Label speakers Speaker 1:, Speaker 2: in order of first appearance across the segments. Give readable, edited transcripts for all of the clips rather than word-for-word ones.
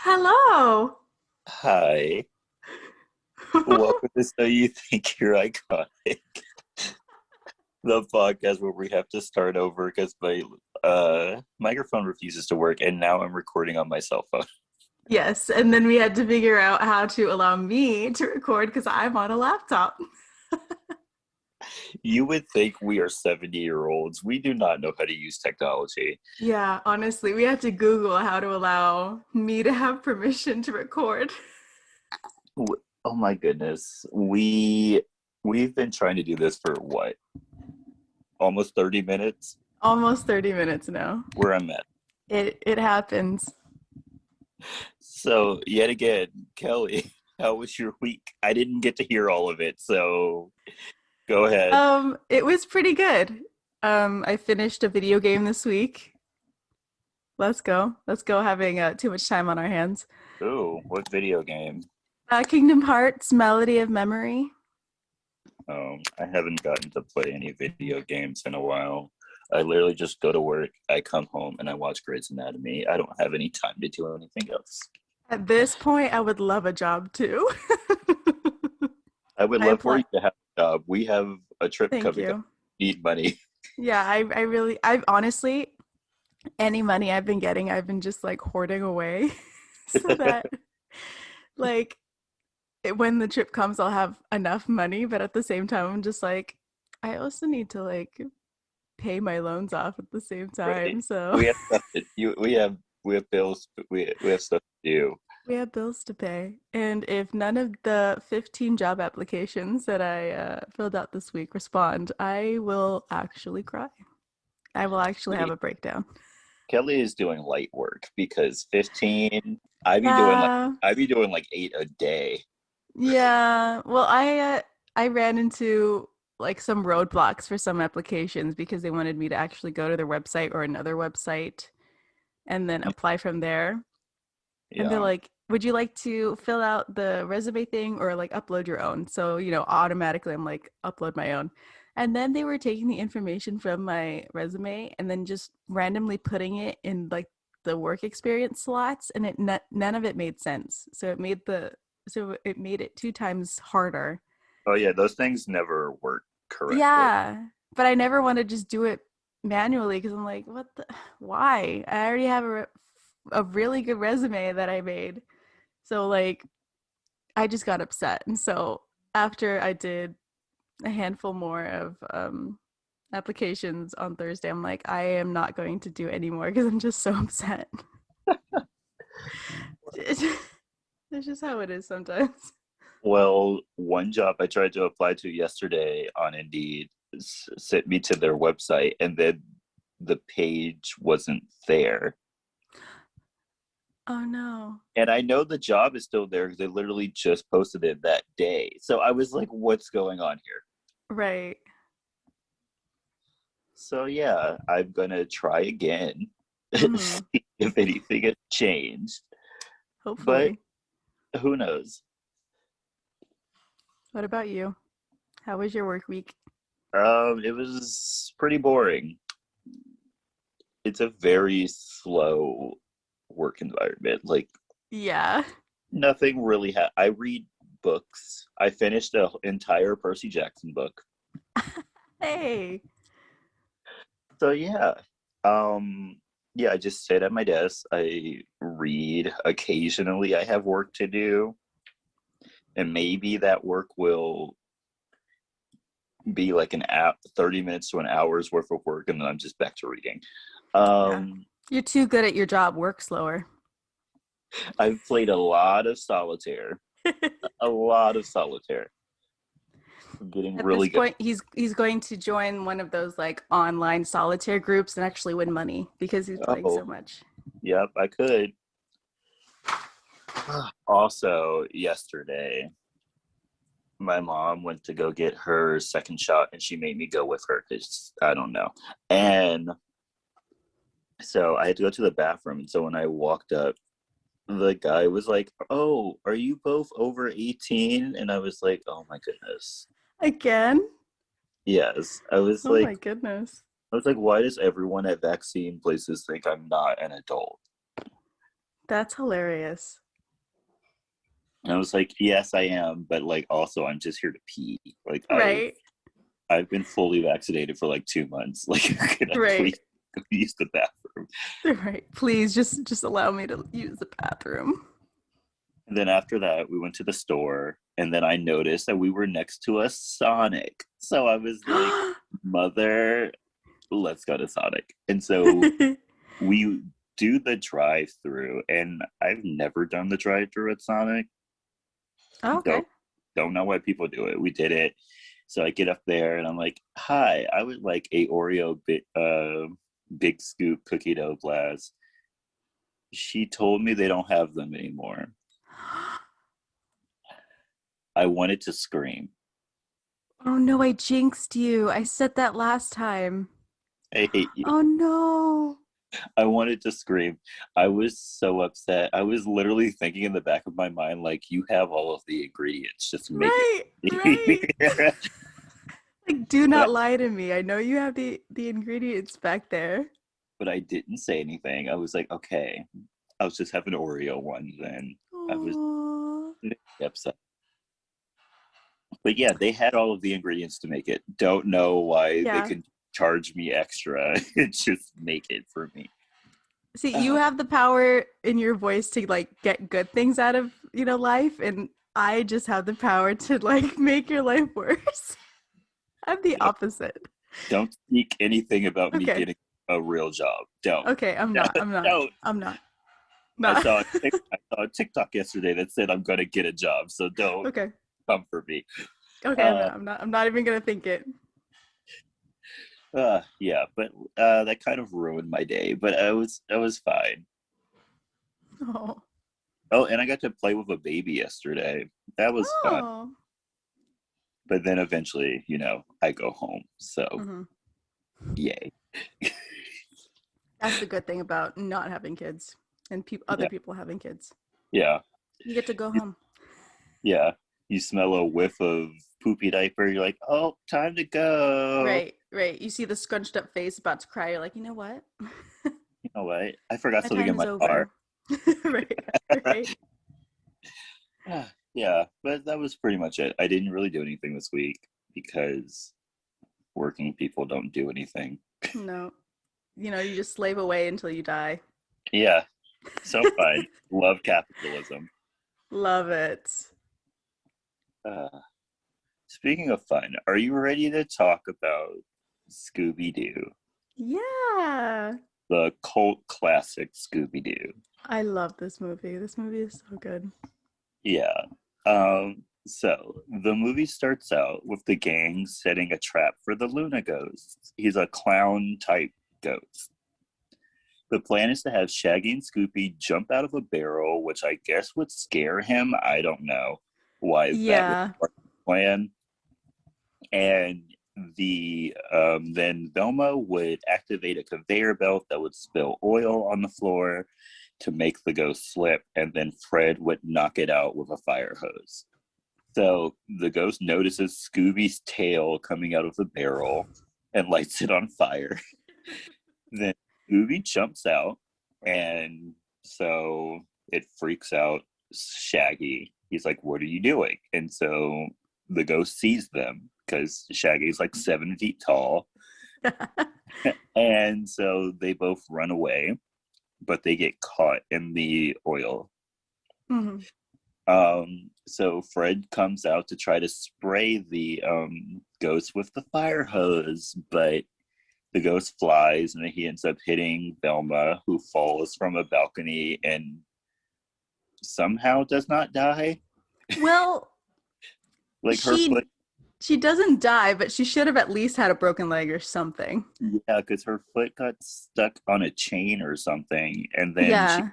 Speaker 1: Hello.
Speaker 2: Hi. Welcome to So You Think You're Iconic, the podcast where we have to start over because my microphone refuses to work, and now I'm recording on my cell phone.
Speaker 1: Yes, and then we had to figure out how to allow me to record because I'm on a laptop.
Speaker 2: You would think we are 70-year-olds. We do not know how to use technology.
Speaker 1: Yeah, honestly, we had to Google how to allow me to have permission to record.
Speaker 2: Oh my goodness. We've been trying to do this for what? Almost 30 minutes?
Speaker 1: Almost 30 minutes now.
Speaker 2: Where I'm at.
Speaker 1: It happens.
Speaker 2: So, yet again, Kelly, how was your week? I didn't get to hear all of it, so go ahead.
Speaker 1: It was pretty good. I finished a video game this week. Let's go. Let's go having too much time on our hands.
Speaker 2: Ooh, what video game?
Speaker 1: Kingdom Hearts Melody of Memory.
Speaker 2: I haven't gotten to play any video games in a while. I literally just go to work, I come home, and I watch Grey's Anatomy. I don't have any time to do anything else.
Speaker 1: At this point, I would love a job too.
Speaker 2: I would
Speaker 1: I
Speaker 2: love for
Speaker 1: apply.
Speaker 2: you to have a job. We have a trip
Speaker 1: Thank
Speaker 2: coming up.
Speaker 1: you.
Speaker 2: Need money.
Speaker 1: Yeah, I've honestly, any money I've been getting, I've been just like hoarding away so that like when the trip comes, I'll have enough money. But at the same time, I'm just like, I also need to like pay my loans off at the same
Speaker 2: Right?
Speaker 1: time. So
Speaker 2: We have stuff we have bills. We have stuff to do.
Speaker 1: we have bills to pay. And if none of the 15 job applications that I filled out this week respond, I will actually cry. I will actually have
Speaker 2: Wait,
Speaker 1: a breakdown.
Speaker 2: Kelly is doing light work because 15. I be doing like
Speaker 1: Yeah.
Speaker 2: I be doing like 8 a day.
Speaker 1: Yeah. Well, I ran into like some roadblocks for some applications because they wanted me to actually go to their website or another website and then apply from there. And they're
Speaker 2: Yeah.
Speaker 1: like, "Would you like to fill out the resume thing or like upload your own?" So, automatically I'm like, "Upload my own." And then they were taking the information from my resume and then just randomly putting it in like the work experience slots, and none of it made sense. So it made it two times harder.
Speaker 2: Oh yeah, those things never work correctly.
Speaker 1: Yeah, but I never want to just do it manually because I'm like, what the, why? I already have a really good resume that I made. So like I just got upset. And so after I did a handful more of applications on Thursday, I'm like, I am not going to do anymore because I'm just so upset. It's just how it is sometimes.
Speaker 2: Well, one job I tried to apply to yesterday on Indeed sent me to their website, and then the page wasn't there.
Speaker 1: Oh no.
Speaker 2: And I know the job is still there because they literally just posted it that day. So I was like, what's going on here?
Speaker 1: Right.
Speaker 2: So yeah, I'm gonna try again,
Speaker 1: Mm-hmm.
Speaker 2: see if anything has changed. But
Speaker 1: Hopefully.
Speaker 2: who knows?
Speaker 1: What about you? How was your work week?
Speaker 2: It was pretty boring. It's a very slow work environment. Like
Speaker 1: Yeah.
Speaker 2: nothing really I read books. I finished the entire Percy Jackson book.
Speaker 1: Hey.
Speaker 2: So yeah. Um yeah, I just sit at my desk. I read occasionally. I have work to do, and maybe that work will be like an app 30 minutes to an hour's worth of work, and then I'm just back to reading.
Speaker 1: Yeah.
Speaker 2: Um
Speaker 1: You're too good at your job. Work slower.
Speaker 2: I've played a lot of solitaire. A lot of solitaire. I'm getting
Speaker 1: At this
Speaker 2: really good.
Speaker 1: point, he's going to join one of those like online solitaire groups and actually win money because he's playing so
Speaker 2: Oh,
Speaker 1: much.
Speaker 2: yep, I could. Also, yesterday, my mom went to go get her second shot, and she made me go with her because I don't know. And so I had to go to the bathroom. And so when I walked up, the guy was like, "Oh, are you both over 18?" And I was like, "Oh my goodness."
Speaker 1: Again?
Speaker 2: Yes.
Speaker 1: Oh my goodness.
Speaker 2: Why does everyone at vaccine places think I'm not an adult?
Speaker 1: That's hilarious.
Speaker 2: And I was like, yes, I am, but like also I'm just here to pee. Like
Speaker 1: Right.
Speaker 2: I've been fully vaccinated for like 2 months. Like, can I
Speaker 1: Right.
Speaker 2: please go use the bathroom?
Speaker 1: Right. Please just allow me to use the bathroom.
Speaker 2: And then after that, we went to the store, and then I noticed that we were next to a Sonic. So I was like, "Mother, let's go to Sonic." And so we do the drive-through, and I've never done the drive-through at Sonic.
Speaker 1: Okay.
Speaker 2: Don't know why people do it. We did it. So I get up there and I'm like, "Hi, I would like a Oreo big scoop cookie dough blast." She told me they don't have them anymore. I wanted to scream.
Speaker 1: Oh no, I jinxed you. I said that last time.
Speaker 2: I hate you.
Speaker 1: Oh no.
Speaker 2: I wanted to scream. I was so upset. I was literally thinking in the back of my mind, like, you have all of the ingredients, just make
Speaker 1: Right, right.
Speaker 2: it.
Speaker 1: Like, do
Speaker 2: but,
Speaker 1: not lie to me. I know you have the ingredients back there.
Speaker 2: but I didn't say anything. I was like, okay, I'll just have an Oreo one then. I was
Speaker 1: Oh.
Speaker 2: upset. But yeah, they had all of the ingredients to make it. Don't know why they
Speaker 1: Yeah.
Speaker 2: can charge me extra and just make it for me.
Speaker 1: See, you
Speaker 2: Uh,
Speaker 1: have the power in your voice to like get good things out of, life, and I just have the power to like make your life worse. I'm the opposite.
Speaker 2: don't speak anything about me
Speaker 1: Okay.
Speaker 2: getting a real job. Don't.
Speaker 1: Okay, I'm not. I'm not.
Speaker 2: Don't.
Speaker 1: I'm not.
Speaker 2: I
Speaker 1: Not.
Speaker 2: saw I saw a TikTok yesterday that said I'm gonna get a job, so don't
Speaker 1: Okay.
Speaker 2: come for me.
Speaker 1: Okay, I'm
Speaker 2: Uh,
Speaker 1: not. I'm not. I'm not even gonna think it.
Speaker 2: yeah, but that kind of ruined my day. But I was fine.
Speaker 1: Oh.
Speaker 2: Oh, and I got to play with a baby yesterday. That was fun.
Speaker 1: Oh.
Speaker 2: But then eventually, I go home. So
Speaker 1: Hmm.
Speaker 2: yay.
Speaker 1: That's the good thing about not having kids and other
Speaker 2: Yeah,
Speaker 1: people having kids.
Speaker 2: yeah,
Speaker 1: You get to go home.
Speaker 2: yeah. You smell a whiff of poopy diaper. You're like, oh, time to go.
Speaker 1: Right, right. You see the scrunched up face about to cry. You're like, you know what?
Speaker 2: You know what? I forgot
Speaker 1: My
Speaker 2: something
Speaker 1: time
Speaker 2: in
Speaker 1: is
Speaker 2: my car.
Speaker 1: over. Right, right.
Speaker 2: Yeah, but that was pretty much it. I didn't really do anything this week because working people don't do anything.
Speaker 1: No, you just slave away until you die.
Speaker 2: Yeah, so fun. Love capitalism.
Speaker 1: Love it.
Speaker 2: Uh, Speaking of fun, are you ready to talk about Scooby-Doo,
Speaker 1: Yeah.
Speaker 2: the cult classic Scooby-Doo?
Speaker 1: I love this movie. This movie is so good.
Speaker 2: Yeah. So the movie starts out with the gang setting a trap for the Luna Ghost. He's a clown type ghost. The plan is to have Shaggy and Scoopy jump out of a barrel, which I guess would scare him. I don't know why that would
Speaker 1: Yeah.
Speaker 2: be part of the plan. And then Velma would activate a conveyor belt that would spill oil on the floor to make the ghost slip, and then Fred would knock it out with a fire hose. So the ghost notices Scooby's tail coming out of the barrel and lights it on fire. Then Scooby jumps out, and so it freaks out Shaggy. He's like, "What are you doing?" And so the ghost sees them because Shaggy's like 7 feet tall. And so they both run away, but they get caught in the oil.
Speaker 1: Hmm.
Speaker 2: So Fred comes out to try to spray the ghost with the fire hose, but the ghost flies and he ends up hitting Velma, who falls from a balcony and somehow does not die.
Speaker 1: Well,
Speaker 2: Like her
Speaker 1: she
Speaker 2: foot,
Speaker 1: she doesn't die, but she should have at least had a broken leg or something.
Speaker 2: yeah, because her foot got stuck on a chain or something, and then she
Speaker 1: Yeah.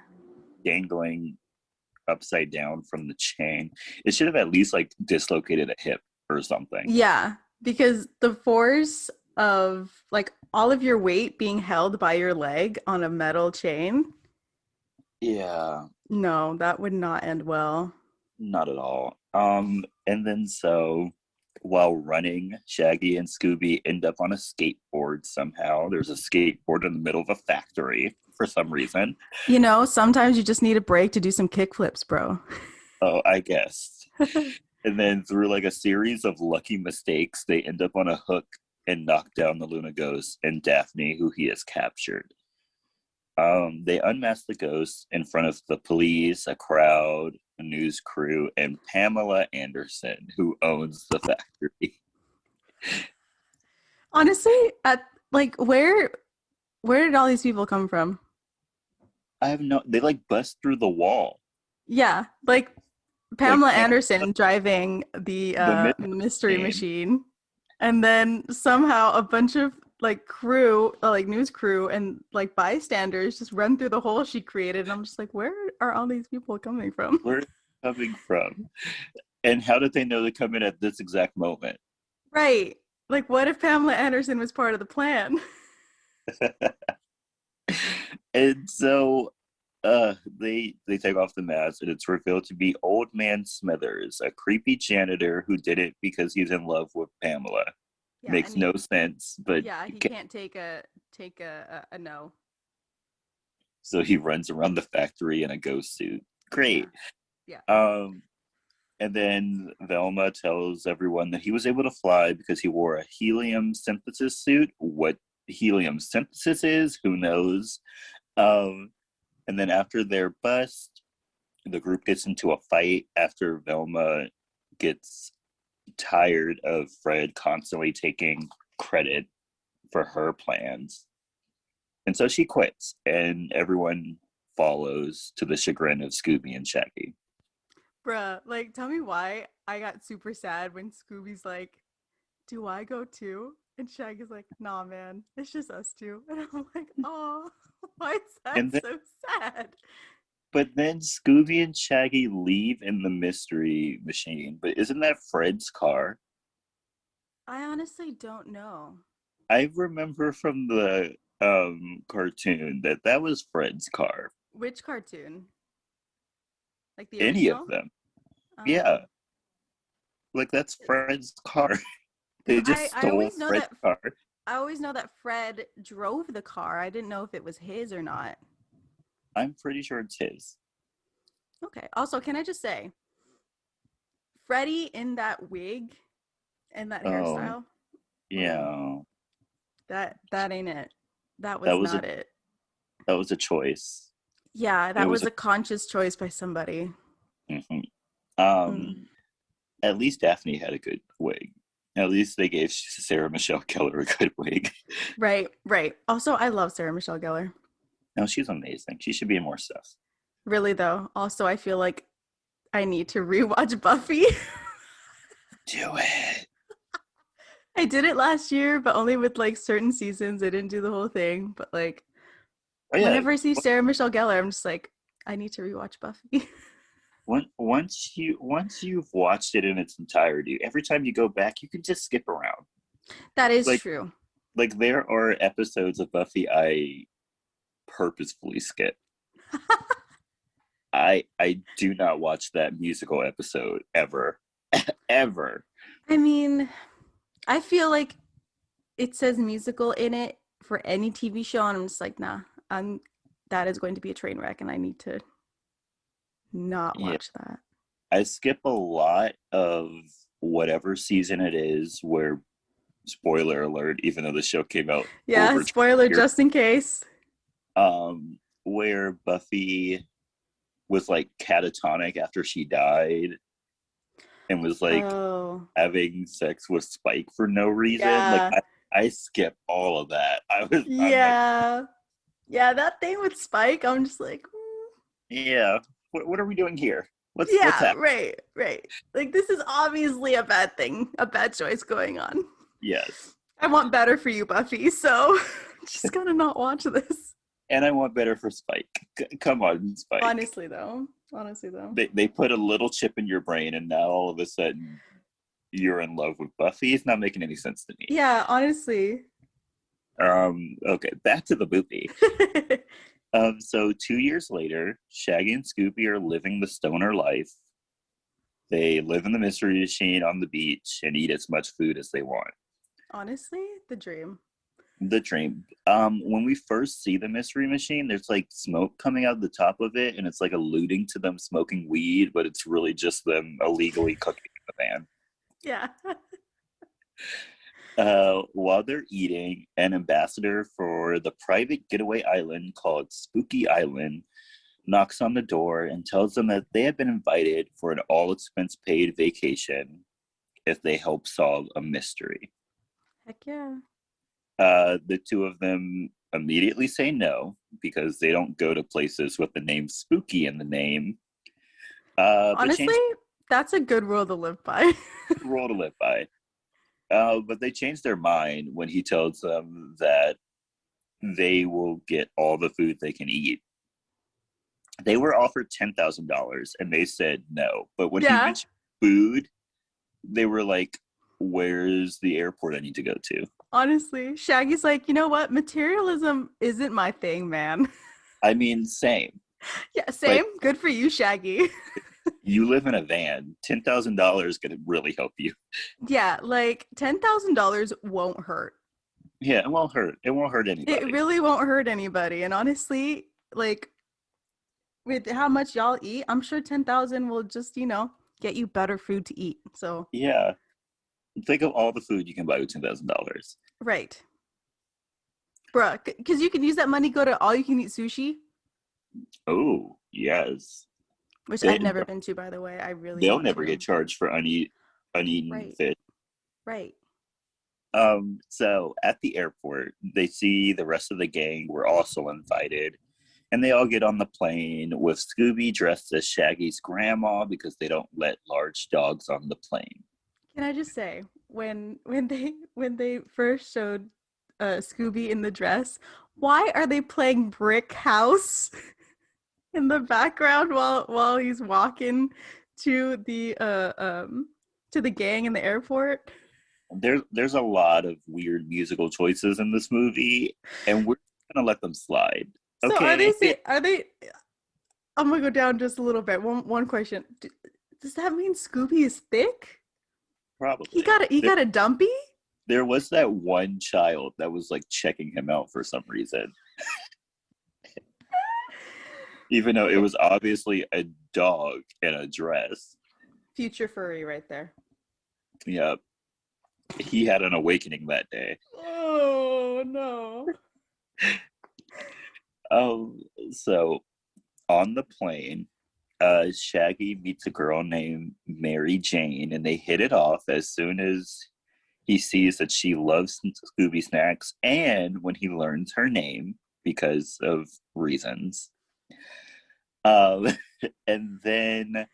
Speaker 2: dangling upside down from the chain. It should have at least like dislocated a hip or something.
Speaker 1: Yeah, because the force of like all of your weight being held by your leg on a metal chain,
Speaker 2: Yeah,
Speaker 1: no, that would not end well.
Speaker 2: not at all. And then so while running, Shaggy and Scooby end up on a skateboard somehow. There's a skateboard in the middle of a factory for some reason.
Speaker 1: You know, sometimes you just need a break to do some kickflips, bro.
Speaker 2: Oh, I guess. And then through like a series of lucky mistakes, they end up on a hook and knock down the Luna Ghost and Daphne, who he has captured. They unmask the ghost in front of the police, a crowd, a news crew, and Pamela Anderson, who owns the factory.
Speaker 1: Honestly, at like where did all these people come from?
Speaker 2: I have no. They like bust through the wall,
Speaker 1: Yeah, like
Speaker 2: like
Speaker 1: Pamela
Speaker 2: Pam,
Speaker 1: Anderson driving the
Speaker 2: the
Speaker 1: mystery
Speaker 2: machine.
Speaker 1: machine, and then somehow a bunch of like crew, like news crew and like bystanders just run through the hole she created, and I'm just like, where are all these people coming from?
Speaker 2: Where is it coming from? And how did they know to come in at this exact moment?
Speaker 1: Right. Like, what if Pamela Anderson was part of the plan?
Speaker 2: And so they take off the mask and it's revealed to be Old Man Smithers, a creepy janitor who did it because he's in love with Pamela.
Speaker 1: Yeah,
Speaker 2: Makes no sense, but
Speaker 1: yeah, he can't take a no.
Speaker 2: so he runs around the factory in a ghost suit.
Speaker 1: Yeah,
Speaker 2: Great.
Speaker 1: yeah.
Speaker 2: Um and then Velma tells everyone that he was able to fly because he wore a helium synthesis suit. What helium synthesis is, who knows? Um and then after their bust, the group gets into a fight after Velma gets tired of Fred constantly taking credit for her plans. And so she quits, and everyone follows to the chagrin of Scooby and Shaggy.
Speaker 1: Bruh, like, tell me why I got super sad when Scooby's like, do I go too? And Shaggy's like, nah, man, it's just us two. And I'm like, oh, why is that
Speaker 2: And then,
Speaker 1: so sad?
Speaker 2: but then Scooby and Shaggy leave in the mystery machine. But isn't that Fred's car?
Speaker 1: I honestly don't know.
Speaker 2: I remember from the cartoon that that was Fred's car.
Speaker 1: Which cartoon? Like the
Speaker 2: Any of
Speaker 1: original?
Speaker 2: them.
Speaker 1: Oh.
Speaker 2: Yeah. Like that's Fred's car.
Speaker 1: Because
Speaker 2: They just
Speaker 1: I
Speaker 2: stole
Speaker 1: always know
Speaker 2: Fred's
Speaker 1: that
Speaker 2: car.
Speaker 1: Fred drove the car. I didn't know if it was his or not.
Speaker 2: I'm pretty sure it's his.
Speaker 1: Okay. Also, can I just say, Freddie in that wig and that
Speaker 2: Oh,
Speaker 1: hairstyle, mm,
Speaker 2: yeah.
Speaker 1: that ain't it. That
Speaker 2: That
Speaker 1: was
Speaker 2: was a
Speaker 1: not it.
Speaker 2: that was a choice.
Speaker 1: Yeah,
Speaker 2: It
Speaker 1: that
Speaker 2: was
Speaker 1: was
Speaker 2: a
Speaker 1: a conscious choice by somebody.
Speaker 2: mhm. um
Speaker 1: Mm.
Speaker 2: at least Daphne had a good wig. At least they gave Sarah Michelle Gellar a good wig.
Speaker 1: Right, right. Also, I love Sarah Michelle Gellar.
Speaker 2: No, she's amazing. She should be in more stuff.
Speaker 1: Really though. Also, I feel like I need to rewatch Buffy.
Speaker 2: Do it.
Speaker 1: I did it last year, but only with like certain seasons. I didn't do the whole thing. But like
Speaker 2: Oh yeah.
Speaker 1: whenever I see Sarah Michelle Gellar, I'm just like, I need to rewatch Buffy.
Speaker 2: Once you've watched it in its entirety, every time you go back, you can just skip around.
Speaker 1: That is
Speaker 2: Like
Speaker 1: true.
Speaker 2: there are episodes of Buffy I purposefully skip. I do not watch that musical episode ever. Ever.
Speaker 1: I mean, I feel like it says musical in it for any TV show, and I'm just like, nah, that is going to be a train wreck, and I need to not
Speaker 2: Yeah.
Speaker 1: watch that.
Speaker 2: I skip a lot of whatever season it is where, spoiler alert, even though the show came out
Speaker 1: Yeah,
Speaker 2: over 20
Speaker 1: spoiler
Speaker 2: years,
Speaker 1: just in case.
Speaker 2: where Buffy was like catatonic after she died and was like
Speaker 1: Oh,
Speaker 2: having sex with Spike for no reason. Like
Speaker 1: yeah.
Speaker 2: I skip all of that. I'm like,
Speaker 1: Yeah. Yeah, that thing with Spike, I'm just like,
Speaker 2: yeah, what are we doing here? What's
Speaker 1: yeah,
Speaker 2: happening?
Speaker 1: right, right. Like, this is obviously a bad thing, a bad choice going on.
Speaker 2: Yes.
Speaker 1: I want better for you, Buffy, so just gotta not watch this.
Speaker 2: And I want better for Spike. Come on, Spike.
Speaker 1: Honestly, though. Honestly, though.
Speaker 2: They put a little chip in your brain, and now all of a sudden you're in love with Buffy. It's not making any sense to me.
Speaker 1: Yeah, honestly.
Speaker 2: Okay, back to the movie. So 2 years later, Shaggy and Scooby are living the stoner life. They live in the mystery machine on the beach and eat as much food as they want.
Speaker 1: Honestly, the dream.
Speaker 2: The dream. When we first see the mystery machine, there's like smoke coming out the top of it, and it's like alluding to them smoking weed, but it's really just them illegally cooking in the van.
Speaker 1: Yeah.
Speaker 2: While they're eating, an ambassador for the private getaway island called Spooky Island knocks on the door and tells them that they have been invited for an all-expense-paid vacation if they help solve a mystery.
Speaker 1: Heck yeah.
Speaker 2: The two of them immediately say no because they don't go to places with the name Spooky in the name. But
Speaker 1: Honestly,
Speaker 2: change
Speaker 1: that's a good rule to live by.
Speaker 2: the rule to live by. But they change their mind when he tells them that they will get all the food they can eat. They were offered $10,000 and they said no. But when he
Speaker 1: Yeah.
Speaker 2: mentioned food, they were like, where's the airport I need to go to?
Speaker 1: Honestly, Shaggy's like, you know what? Materialism isn't my thing, man.
Speaker 2: I mean, same.
Speaker 1: Yeah, same. Good for you, Shaggy.
Speaker 2: You live in a van. $10,000 gonna really help you.
Speaker 1: Yeah, like $10,000 won't hurt.
Speaker 2: Yeah, it won't hurt. It won't hurt anybody.
Speaker 1: It really won't hurt anybody. And honestly, like with how much y'all eat, I'm sure 10,000 will just, get you better food to eat. So
Speaker 2: Yeah. Think of all the food you can buy with $10,000.
Speaker 1: right. Bruh, because you can use that money, go to all you can eat sushi,
Speaker 2: Oh, yes.
Speaker 1: which
Speaker 2: They,
Speaker 1: I've never been to, by the way. I really
Speaker 2: they'll
Speaker 1: want
Speaker 2: never
Speaker 1: to.
Speaker 2: get charged for uneaten
Speaker 1: Right.
Speaker 2: fish.
Speaker 1: Right.
Speaker 2: So at the airport, they see the rest of the gang were also invited, and they all get on the plane with Scooby dressed as Shaggy's grandma because they don't let large dogs on the plane.
Speaker 1: Can I just say, when they first showed Scooby in the dress, why are they playing Brick House in the background while he's walking to the gang in the airport?
Speaker 2: There's a lot of weird musical choices in this movie, and we're gonna let them slide.
Speaker 1: So
Speaker 2: Okay.
Speaker 1: are they I'm gonna go down just a little bit. One question. Does that mean Scooby is thick? He
Speaker 2: Probably.
Speaker 1: got a dumpy?
Speaker 2: There was that one child that was like checking him out for some reason, even though it was obviously a dog in a dress.
Speaker 1: Future furry right there.
Speaker 2: Yeah, he had an awakening that day.
Speaker 1: Oh no.
Speaker 2: So on the plane, Shaggy meets a girl named Mary Jane, and they hit it off as soon as he sees that she loves Scooby snacks, and when he learns her name because of reasons. Um, and then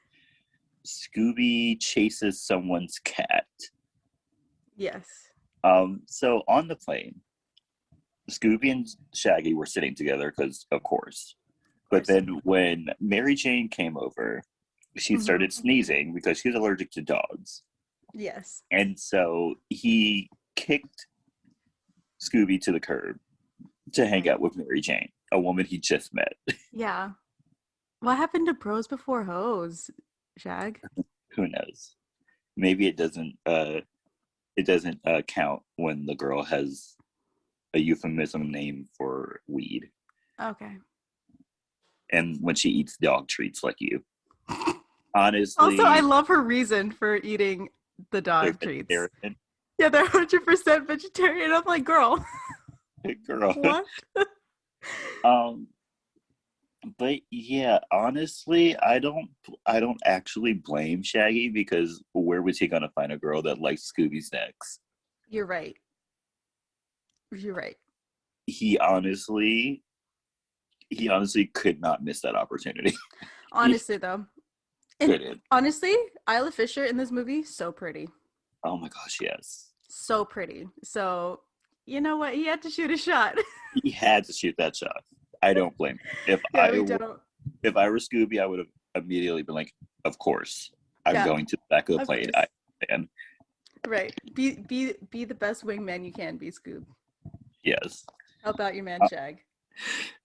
Speaker 2: Scooby chases someone's cat.
Speaker 1: Yes.
Speaker 2: So on the plane, Scooby and Shaggy were sitting together because, of course. But then when Mary Jane came over, she started sneezing because she's allergic to dogs.
Speaker 1: Yes.
Speaker 2: And so he kicked Scooby to the curb to hang out with Mary Jane, a woman he just met.
Speaker 1: Yeah. What happened to bros before hoes, Shag?
Speaker 2: Who knows? Maybe it doesn't count when the girl has a euphemism name for weed.
Speaker 1: Okay.
Speaker 2: And when she eats dog treats like you. Honestly.
Speaker 1: Also, I love her reason for eating the dog treats.
Speaker 2: Vegetarian.
Speaker 1: Yeah, they're 100% vegetarian. I'm like, girl.
Speaker 2: Girl.
Speaker 1: What?
Speaker 2: But yeah, honestly, I don't actually blame Shaggy because where was he gonna find a girl that likes Scooby snacks?
Speaker 1: You're right. You're right.
Speaker 2: He honestly could not miss that opportunity.
Speaker 1: Honestly, though. And
Speaker 2: Couldn't.
Speaker 1: honestly, Isla Fisher in this movie, so pretty.
Speaker 2: Oh my gosh, yes.
Speaker 1: So pretty. So, you know what? He had to shoot a shot.
Speaker 2: He had to shoot that shot. I don't blame him. If I were Scooby, I would have immediately been like, of course. I'm going to the back of the plane.
Speaker 1: Right. Be the best wingman you can be, Scoob.
Speaker 2: Yes.
Speaker 1: Help out your man Shag.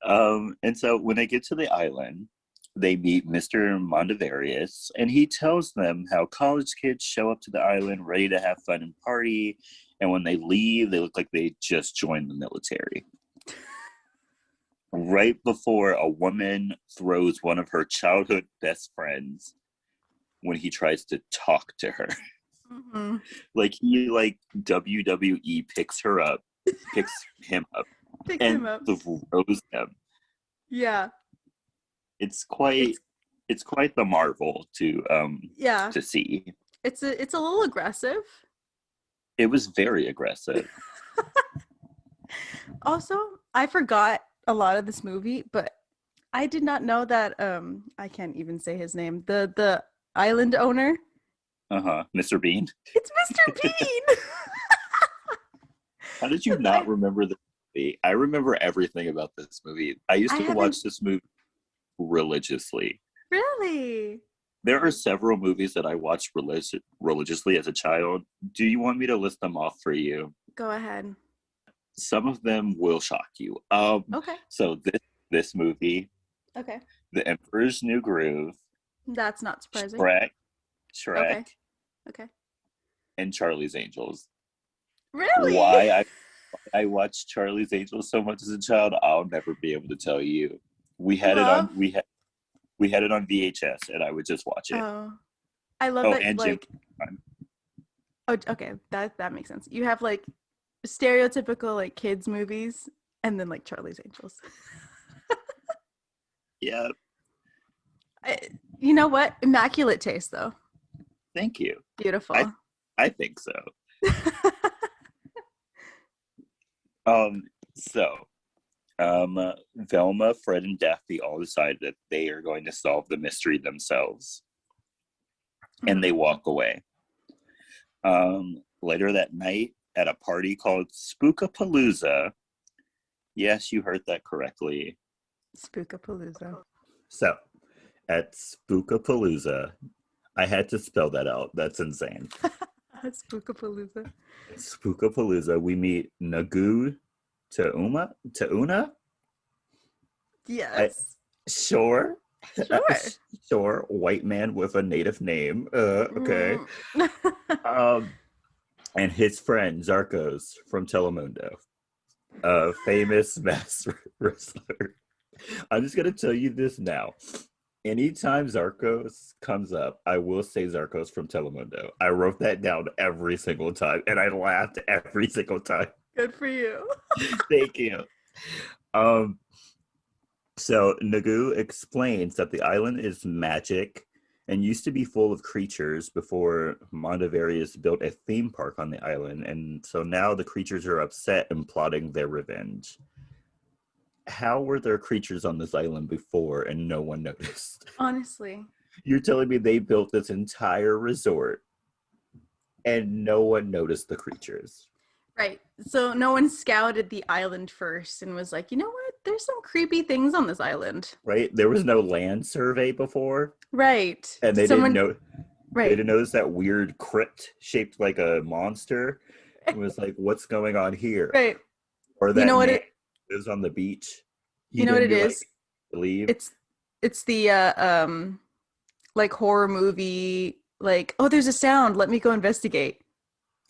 Speaker 2: And so when they get to the island, they meet Mr. Mondavarius, and he tells them how college kids show up to the island ready to have fun and party, And when they leave, they look like they just joined the military. Right before a woman throws one of her childhood best friends when he tries to talk to her.
Speaker 1: Mm-hmm.
Speaker 2: Like he WWE picks him up,
Speaker 1: Picks him
Speaker 2: and
Speaker 1: up.
Speaker 2: throws him.
Speaker 1: Yeah.
Speaker 2: It's quite the marvel to see.
Speaker 1: It's a little aggressive.
Speaker 2: It was very aggressive.
Speaker 1: Also, I forgot a lot of this movie, but I did not know that I can't even say his name. The island owner.
Speaker 2: Mr. Bean.
Speaker 1: It's Mr. Bean.
Speaker 2: How did you not remember this movie? I remember everything about this movie. I used to watch this movie religiously.
Speaker 1: Really?
Speaker 2: There are several movies that I watched religiously as a child. Do you want me to list them off for you?
Speaker 1: Go ahead.
Speaker 2: Some of them will shock you.
Speaker 1: Okay.
Speaker 2: So this movie,
Speaker 1: Okay.
Speaker 2: The Emperor's New Groove.
Speaker 1: That's not surprising.
Speaker 2: Shrek.
Speaker 1: Okay.
Speaker 2: And Charlie's Angels.
Speaker 1: Really?
Speaker 2: Why I watched Charlie's Angels so much as a child, I'll never be able to tell you. We had it on VHS, and I would just watch it.
Speaker 1: Oh, I love that.
Speaker 2: And
Speaker 1: like, oh, okay, that makes sense. You have like stereotypical like kids movies, and then like Charlie's Angels.
Speaker 2: Yeah.
Speaker 1: You know what? Immaculate taste, though.
Speaker 2: Thank you.
Speaker 1: Beautiful.
Speaker 2: I think so. Velma, Fred, and Daphne all decide that they are going to solve the mystery themselves. And they walk away. Later that night, at a party called Spookapalooza. Yes, you heard that correctly.
Speaker 1: Spookapalooza.
Speaker 2: So, at Spookapalooza, I had to spell that out. That's insane.
Speaker 1: Spookapalooza.
Speaker 2: Spookapalooza, we meet Nagu Tauna?
Speaker 1: Yes.
Speaker 2: Sure. Sure. White man with a native name. Okay. And his friend Zarkos from Telemundo, a famous mass wrestler. I'm just gonna tell you this now. Anytime Zarkos comes up, I will say Zarkos from Telemundo. I wrote that down every single time, and I laughed every single time.
Speaker 1: Good for you.
Speaker 2: Thank you. So Nagu explains that the island is magic and used to be full of creatures before Mondavarius built a theme park on the island, and so now the creatures are upset and plotting their revenge. How were there creatures on this island before and no one noticed?
Speaker 1: Honestly.
Speaker 2: You're telling me they built this entire resort and no one noticed the creatures?
Speaker 1: Right. So no one scouted the island first and was like, you know what? There's some creepy things on this island.
Speaker 2: Right? There was no land survey before.
Speaker 1: Right.
Speaker 2: And they didn't know.
Speaker 1: Right.
Speaker 2: They didn't notice that weird crypt shaped like a monster. It was like, what's going on here?
Speaker 1: Right.
Speaker 2: Or that man is on the beach.
Speaker 1: You know what it is?
Speaker 2: Leave.
Speaker 1: It's the like horror movie, like, oh, there's a sound, let me go investigate.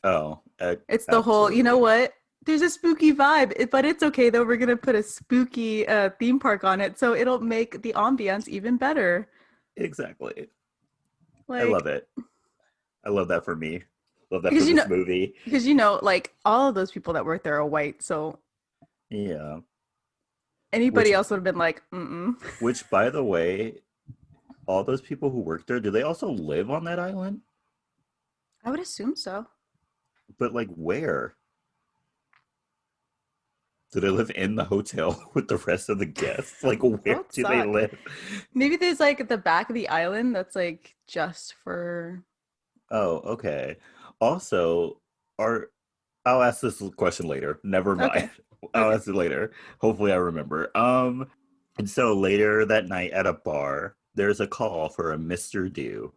Speaker 2: Oh,
Speaker 1: it's the whole, you know what? There's a spooky vibe, but it's okay though. We're gonna put a spooky theme park on it, so it'll make the ambiance even better.
Speaker 2: Exactly.
Speaker 1: Like,
Speaker 2: I love it. I love that for me. Love that for this movie.
Speaker 1: Because like all of those people that work there are white, so
Speaker 2: yeah.
Speaker 1: Anybody else would have been like, mm-mm.
Speaker 2: Which, by the way, all those people who work there, do they also live on that island?
Speaker 1: I would assume so.
Speaker 2: But like where? Do they live in the hotel with the rest of the guests? Like where do they live?
Speaker 1: Maybe there's like the back of the island that's like just for...
Speaker 2: Oh, okay. Also, I'll ask this question later. Never mind. Okay. I'll ask it later. Hopefully I remember. And so later that night at a bar, there's a call for a Mr. Dew.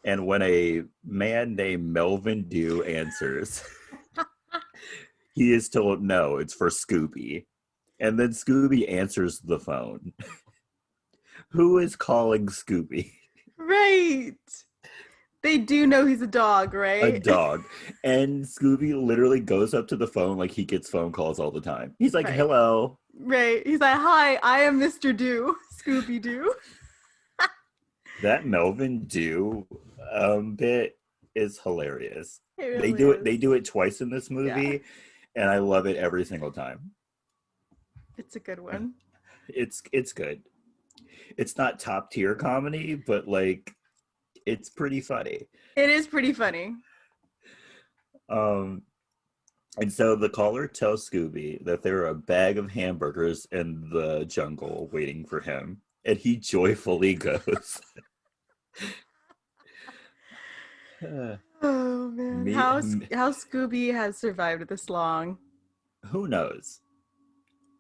Speaker 2: And when a man named Melvin Dew answers, he is told, no, it's for Scooby. And then Scooby answers the phone. Who is calling Scooby?
Speaker 1: Right. They do know he's a dog,
Speaker 2: A
Speaker 1: right?
Speaker 2: dog. And Scooby literally goes up to the phone like he gets phone calls all the time. He's like,
Speaker 1: Right.
Speaker 2: hello.
Speaker 1: Right. He's like, "Hi, I am Mr. Doo, Scooby-Doo."
Speaker 2: That Melvin Dew bit is hilarious.
Speaker 1: It
Speaker 2: They
Speaker 1: really
Speaker 2: do it.
Speaker 1: is.
Speaker 2: They do it twice in this
Speaker 1: Yeah.
Speaker 2: movie, and I love it every single time.
Speaker 1: It's a good one.
Speaker 2: It's good. It's not top tier comedy, but like it's pretty funny.
Speaker 1: It is pretty funny.
Speaker 2: Um, and so the caller tells Scooby that there are a bag of hamburgers in the jungle waiting for him, and he joyfully goes.
Speaker 1: Oh man.
Speaker 2: Me,
Speaker 1: How Scooby has survived this long.
Speaker 2: who knows?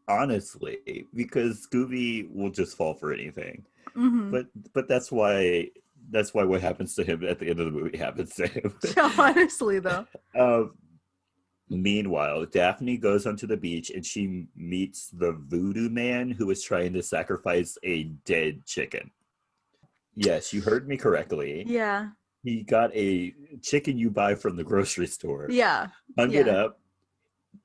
Speaker 2: Honestly, because Scooby will just fall for anything.
Speaker 1: Mm-hmm.
Speaker 2: But that's why what happens to him at the end of the movie happens to him.
Speaker 1: Honestly though.
Speaker 2: uh, Meanwhile, Daphne goes onto the beach and she meets the voodoo man who is trying to sacrifice a dead chicken. Yes, you heard me correctly.
Speaker 1: Yeah.
Speaker 2: He got a chicken you buy from the grocery store,
Speaker 1: Yeah.
Speaker 2: hung it
Speaker 1: Yeah.
Speaker 2: up,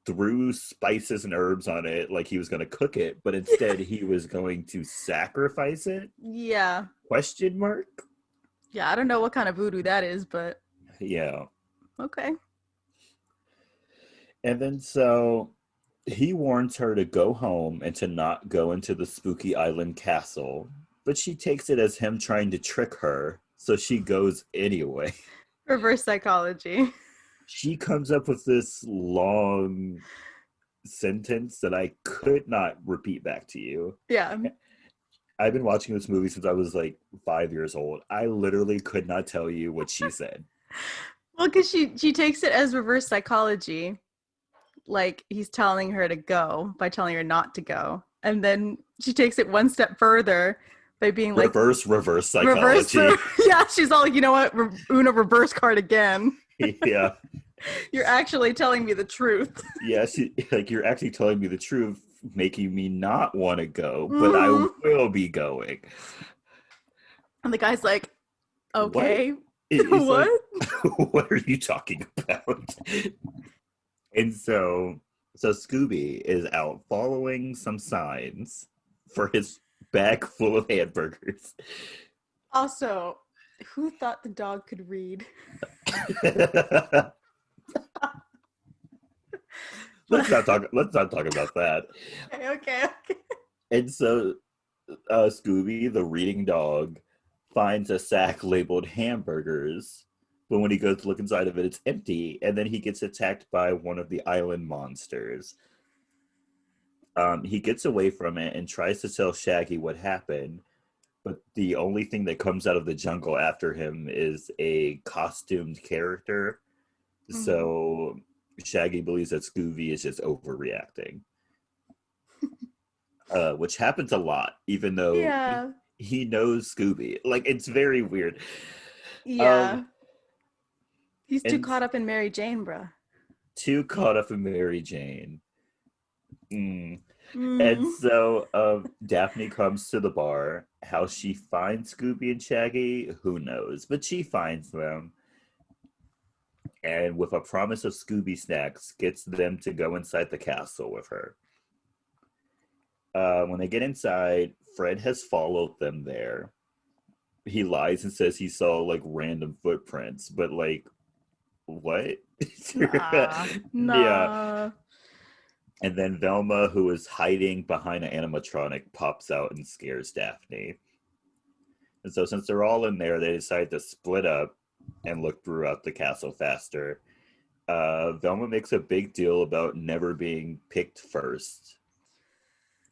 Speaker 2: threw spices and herbs on it like he was going to cook it, but instead he was going to sacrifice it?
Speaker 1: Yeah.
Speaker 2: Question mark?
Speaker 1: Yeah. I don't know what kind of voodoo that is, but
Speaker 2: Yeah.
Speaker 1: okay.
Speaker 2: And then so he warns her to go home and to not go into the spooky island castle, but she takes it as him trying to trick her, so she goes anyway.
Speaker 1: Reverse psychology.
Speaker 2: She comes up with this long sentence that I could not repeat back to you.
Speaker 1: Yeah.
Speaker 2: I've been watching this movie since I was like 5 years old. I literally could not tell you what she said.
Speaker 1: Well, because she takes it as reverse psychology, like he's telling her to go by telling her not to go, and then she takes it one step further by being like
Speaker 2: Reverse
Speaker 1: reverse.
Speaker 2: psychology.
Speaker 1: Yeah, she's all like, you know what, Una reverse card again.
Speaker 2: Yeah.
Speaker 1: You're actually telling me the truth.
Speaker 2: Yeah, like you're actually telling me the truth, making me not want to go, but I
Speaker 1: Mhm.
Speaker 2: will be going.
Speaker 1: And the guy's like,
Speaker 2: What?
Speaker 1: okay,
Speaker 2: It's like,
Speaker 1: what?
Speaker 2: what are you talking about? And so Scooby is out following some signs for his bag full of hamburgers.
Speaker 1: Also, who thought the dog could read?
Speaker 2: Let's not talk about that.
Speaker 1: Okay.
Speaker 2: And so Scooby, the reading dog, finds a sack labeled hamburgers, but when he goes to look inside of it, it's empty, and then he gets attacked by one of the island monsters. He gets away from it and tries to tell Shaggy what happened, but the only thing that comes out of the jungle after him is a costumed character.
Speaker 1: Mm-hmm.
Speaker 2: So Shaggy believes that Scooby is just overreacting, which happens a lot, even though
Speaker 1: Yeah.
Speaker 2: he knows Scooby. Like, it's very weird.
Speaker 1: Yeah. He's too
Speaker 2: And
Speaker 1: caught up in Mary Jane, bruh.
Speaker 2: too caught up in Mary Jane. Mm. And
Speaker 1: Mm.
Speaker 2: so Daphne comes to the bar. How she finds Scooby and Shaggy, who knows? But she finds them. And with a promise of Scooby snacks, gets them to go inside the castle with her. When they get inside, Fred has followed them there. He lies and says he saw like random footprints, but like, what?
Speaker 1: Nah.
Speaker 2: Yeah.
Speaker 1: Nah.
Speaker 2: And then Velma, who is hiding behind an animatronic, pops out and scares Daphne. And so, since they're all in there, they decide to split up and look throughout the castle faster. Velma makes a big deal about never being picked first.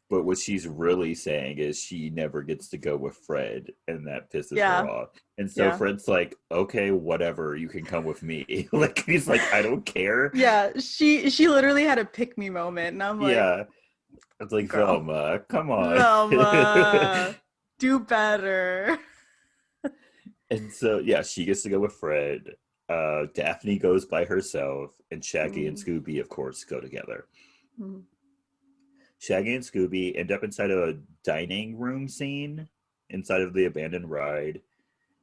Speaker 2: But what she's really saying is she never gets to go with Fred, and that pisses her
Speaker 1: Yeah.
Speaker 2: off. And so
Speaker 1: Yeah.
Speaker 2: Fred's like, okay, whatever, you can come with me. Like, he's like, I don't care.
Speaker 1: Yeah. She literally had a pick me moment, and I'm like,
Speaker 2: Yeah. It's like,
Speaker 1: girl,
Speaker 2: Velma, come on.
Speaker 1: Velma, do better.
Speaker 2: And so, yeah, she gets to go with Fred. Daphne goes by herself, and Shaggy and
Speaker 1: Mm.
Speaker 2: Scooby, of course, go together.
Speaker 1: Mm.
Speaker 2: Shaggy and Scooby end up inside of a dining room scene inside of the abandoned ride.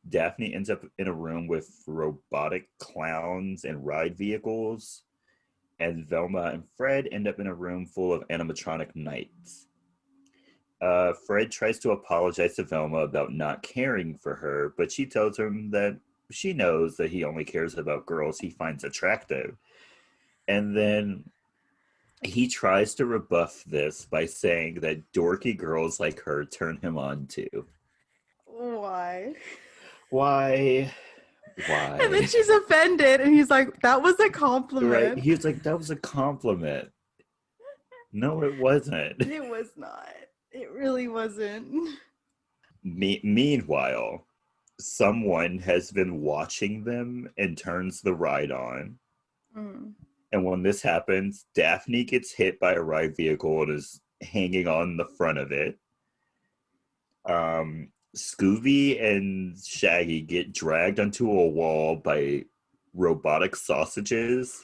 Speaker 2: Daphne ends up in a room with robotic clowns and ride vehicles, and Velma and Fred end up in a room full of animatronic knights. Fred tries to apologize to Velma about not caring for her, but she tells him that she knows that he only cares about girls he finds attractive. And then he tries to rebuff this by saying that dorky girls like her turn him on too.
Speaker 1: Why?
Speaker 2: Why?
Speaker 1: And then
Speaker 2: Why?
Speaker 1: she's offended, and he's like, "That was a
Speaker 2: Right?
Speaker 1: compliment."
Speaker 2: He was like, that was a compliment. No, it wasn't.
Speaker 1: It was not. It really wasn't.
Speaker 2: Meanwhile, someone has been watching them and turns the ride on.
Speaker 1: Mm.
Speaker 2: And when this happens, Daphne gets hit by a ride vehicle and is hanging on the front of it. Scooby and Shaggy get dragged onto a wall by robotic sausages.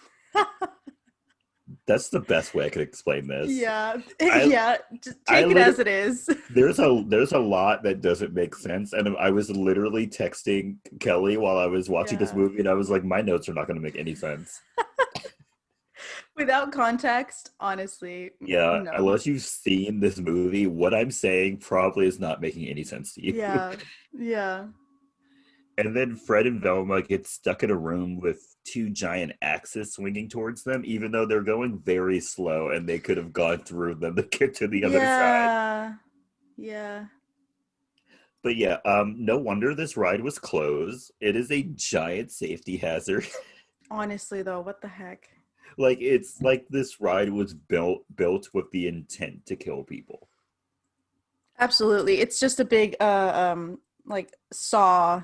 Speaker 2: That's the best way I could explain this.
Speaker 1: Yeah,
Speaker 2: I
Speaker 1: yeah. Just
Speaker 2: I
Speaker 1: take it as it is.
Speaker 2: there's a lot that doesn't make sense, and I was literally texting Kelly while I was watching this
Speaker 1: Yeah.
Speaker 2: movie, and I was like, my notes are not going to make any sense.
Speaker 1: Without context, honestly,
Speaker 2: Yeah,
Speaker 1: no.
Speaker 2: unless you've seen this movie, what I'm saying probably is not making any sense to you.
Speaker 1: Yeah, yeah,
Speaker 2: And then Fred and Velma get stuck in a room with two giant axes swinging towards them, even though they're going very slow and they could have gone through them to get to the other side.
Speaker 1: yeah, yeah.
Speaker 2: But yeah, no wonder this ride was closed. It is a giant safety hazard.
Speaker 1: Honestly, though, what the heck?
Speaker 2: Like it's like this ride was built with the intent to kill people.
Speaker 1: Absolutely, it's just a big, like Saw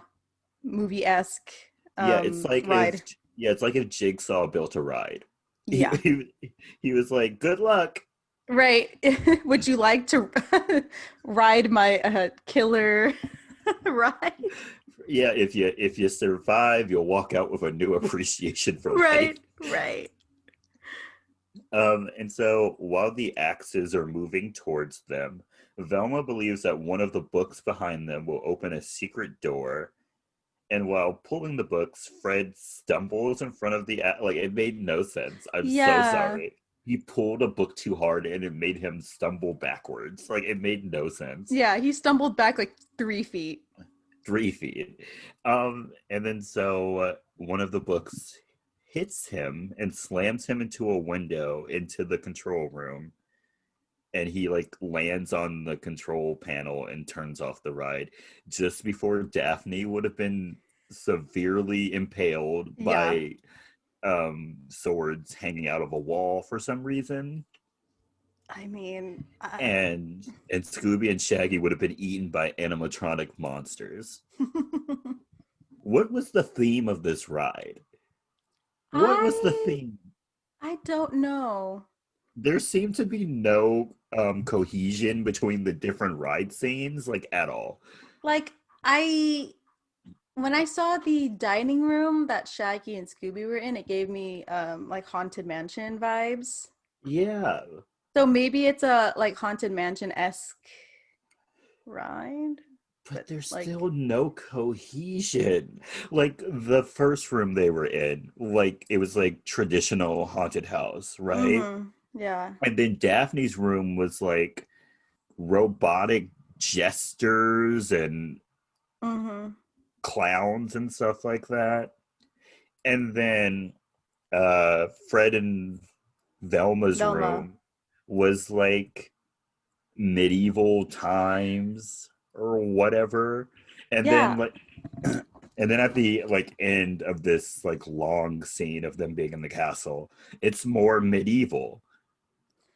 Speaker 1: movie-esque,
Speaker 2: Yeah, it's like if
Speaker 1: ride.
Speaker 2: it's like if Jigsaw built a ride. He
Speaker 1: Yeah,
Speaker 2: he was like, "Good luck."
Speaker 1: right. Would you like to ride my killer ride?
Speaker 2: Yeah, if you survive, you'll walk out with a new appreciation for life.
Speaker 1: Right, right.
Speaker 2: And so while the axes are moving towards them, Velma believes that one of the books behind them will open a secret door. And while pulling the books, Fred stumbles in front of the like it made no sense. I'm so
Speaker 1: Yeah,
Speaker 2: sorry. He pulled a book too hard and it made him stumble backwards. Like it made no sense.
Speaker 1: yeah. He stumbled back like 3 feet.
Speaker 2: 3 feet. And then one of the books hits him and slams him into a window into the control room. And he like lands on the control panel and turns off the ride just before Daphne would have been severely impaled
Speaker 1: Yeah.
Speaker 2: by swords hanging out of a wall for some reason.
Speaker 1: I mean,
Speaker 2: And Scooby and Shaggy would have been eaten by animatronic monsters. What was the theme of this ride? What was the
Speaker 1: I
Speaker 2: theme?
Speaker 1: I don't know.
Speaker 2: There seemed to be no cohesion between the different ride scenes, like at all.
Speaker 1: Like I when I saw the dining room that Shaggy and Scooby were in, it gave me like Haunted Mansion vibes.
Speaker 2: Yeah,
Speaker 1: So maybe it's a like Haunted Mansion-esque ride,
Speaker 2: but
Speaker 1: but
Speaker 2: there's
Speaker 1: like
Speaker 2: still no cohesion. Like the first room they were in, like it was like traditional haunted house, right?
Speaker 1: yeah.
Speaker 2: And then Daphne's room was like robotic jesters and
Speaker 1: Mhm.
Speaker 2: clowns and stuff like that. And then Fred and Velma's
Speaker 1: Velma.
Speaker 2: room was like medieval times or whatever. And then
Speaker 1: Yeah.
Speaker 2: like and then at the like end of this like long scene of them being in the castle, it's more medieval.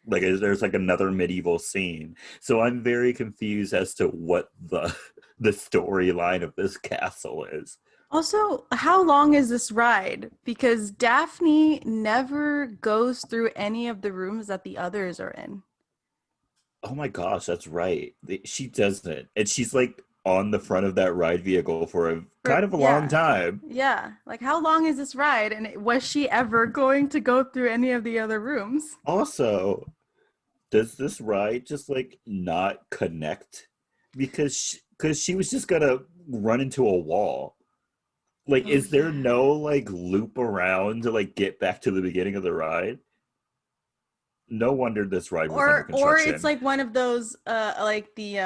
Speaker 2: Like there's like another medieval scene. So I'm very confused as to what the the storyline of this castle is.
Speaker 1: Also, how long is this ride? Because Daphne never goes through any of the rooms that the others are in.
Speaker 2: Oh my gosh, that's right. She doesn't. And she's like on the front of that ride vehicle for a kind of a long
Speaker 1: Yeah.
Speaker 2: time.
Speaker 1: Yeah. Like, how long is this ride? And was she ever going to go through any of the other rooms?
Speaker 2: Also, does this ride just like not connect? Because she was just gonna run into a wall. Like,
Speaker 1: Oh
Speaker 2: is there
Speaker 1: yeah.
Speaker 2: no like loop around to like get back to the beginning of the ride? No wonder this ride was under
Speaker 1: Or it's
Speaker 2: construction.
Speaker 1: like one of those like the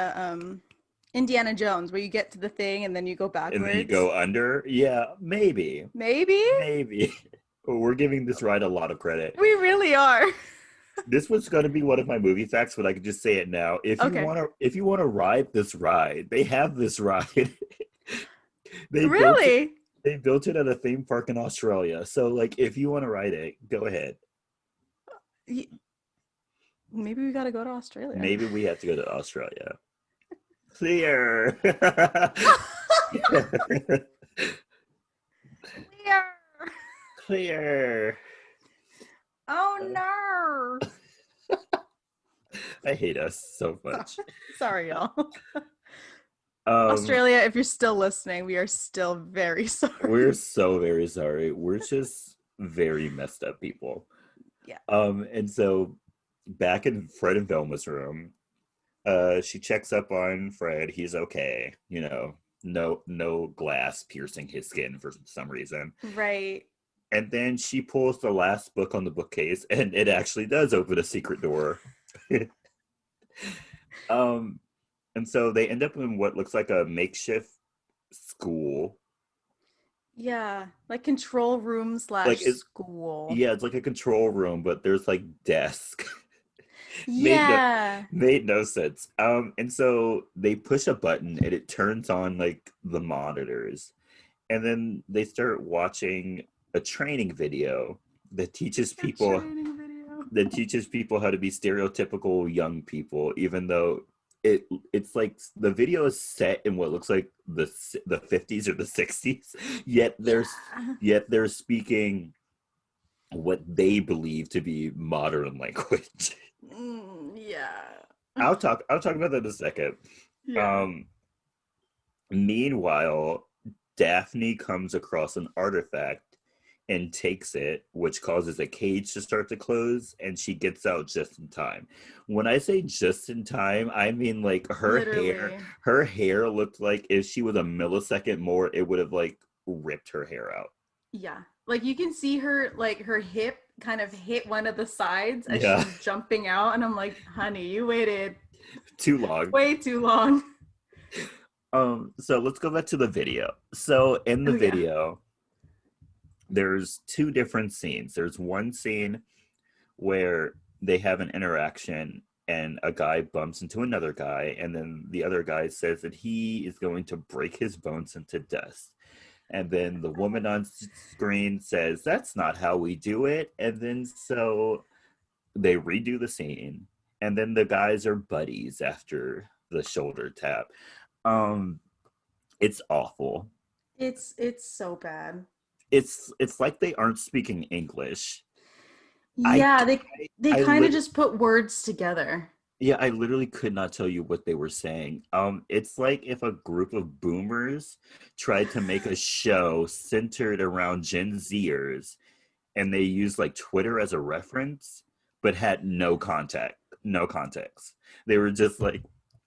Speaker 1: Indiana Jones where you get to the thing and then you go
Speaker 2: And then you
Speaker 1: backwards.
Speaker 2: go under? Yeah, maybe.
Speaker 1: Maybe?
Speaker 2: Maybe. We're giving this ride a lot of credit.
Speaker 1: We really are.
Speaker 2: This was going to be one of my movie facts, but I could just say it now.
Speaker 1: Okay.
Speaker 2: If you want to ride this ride, they have this ride. they built it
Speaker 1: Really?
Speaker 2: they built it at a theme park in Australia. So like if you want to ride it, go ahead.
Speaker 1: Maybe we got to go to Australia.
Speaker 2: Maybe we have to go to Australia. Clear.
Speaker 1: Clear.
Speaker 2: Clear.
Speaker 1: Oh no.
Speaker 2: I hate us so much.
Speaker 1: Sorry, y'all.
Speaker 2: Um,
Speaker 1: Australia, if you're still listening, we are still very
Speaker 2: we're
Speaker 1: sorry.
Speaker 2: so very sorry. We're just very messed up people.
Speaker 1: Yeah.
Speaker 2: And so back in Fred and Velma's room, she checks up on Fred. He's okay. No glass piercing his skin for some reason.
Speaker 1: Right.
Speaker 2: And then she pulls the last book on the bookcase, and it actually does open a secret door. um, and so they end up in what looks like a makeshift school.
Speaker 1: Yeah. Like control room
Speaker 2: Like
Speaker 1: slash
Speaker 2: it's
Speaker 1: school.
Speaker 2: Yeah, it's like a control room, but there's like desk. made no
Speaker 1: Yeah.
Speaker 2: Made no sense. And so they push a button and it turns on like the monitors, and then they start watching a training video that teaches
Speaker 1: A
Speaker 2: people
Speaker 1: training video.
Speaker 2: how to be stereotypical young people, even though it's like the video is set in what looks like the 50s or the 60s,
Speaker 1: Yeah.
Speaker 2: yet they're speaking what they believe to be modern language.
Speaker 1: Yeah.
Speaker 2: I'll talk about that in a second.
Speaker 1: Yeah.
Speaker 2: Um, Meanwhile, Daphne comes across an artifact and takes it, which causes a cage to start to close, and she gets out just in time. When I say just in time, I mean like
Speaker 1: Literally.
Speaker 2: her hair looked like if she was a millisecond more, it would have like ripped her hair out.
Speaker 1: Yeah. Like you can see her, like her hip kind of hit one of the sides as
Speaker 2: Yeah,
Speaker 1: she's jumping out. And I'm like, honey, you waited
Speaker 2: too long.
Speaker 1: way too long.
Speaker 2: So let's go back to the video. So in the
Speaker 1: Oh, yeah.
Speaker 2: video, there's two different scenes. There's one scene where they have an interaction and a guy bumps into another guy, and then the other guy says that he is going to break his bones into dust. And then the woman on screen says, "That's not how we do it." And then so they redo the scene, and then the guys are buddies after the shoulder tap. Um, it's awful.
Speaker 1: It's so bad.
Speaker 2: It's like they aren't speaking English. I
Speaker 1: Yeah, they
Speaker 2: I
Speaker 1: kind of
Speaker 2: lit
Speaker 1: just put words together.
Speaker 2: Yeah, I literally could not tell you what they were saying. It's like if a group of boomers tried to make a show centered around Gen Zers, and they used like Twitter as a reference, but had no context. They were just like,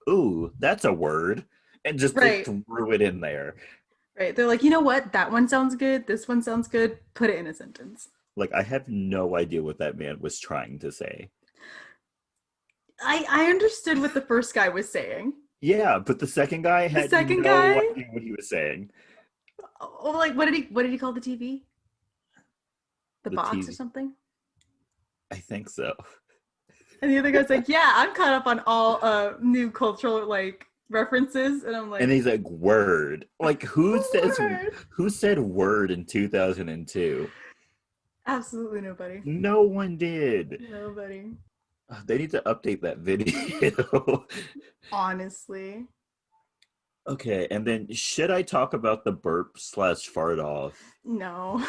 Speaker 2: "Ooh, that's a word," and just like
Speaker 1: Right.
Speaker 2: threw it in there.
Speaker 1: Right. They're like, you know what? That one sounds good. This one sounds good. Put it in a sentence.
Speaker 2: Like I have no idea what that man was trying to say.
Speaker 1: I understood what the first guy was saying.
Speaker 2: Yeah, but the second guy
Speaker 1: The
Speaker 2: had
Speaker 1: second
Speaker 2: no
Speaker 1: guy,
Speaker 2: idea what he was saying.
Speaker 1: oh, like what did he call the TV? The
Speaker 2: The
Speaker 1: box or
Speaker 2: TV,
Speaker 1: something?
Speaker 2: I think so.
Speaker 1: And the other guy's like, yeah, I'm caught up on all new cultural like references, and I'm
Speaker 2: And
Speaker 1: like,
Speaker 2: he's like, word. Like,
Speaker 1: word.
Speaker 2: who said word in 2002?
Speaker 1: Absolutely nobody.
Speaker 2: No one did.
Speaker 1: Nobody.
Speaker 2: They need to update that video.
Speaker 1: Honestly.
Speaker 2: Okay, and then should I talk about the burp slash fart off?
Speaker 1: No.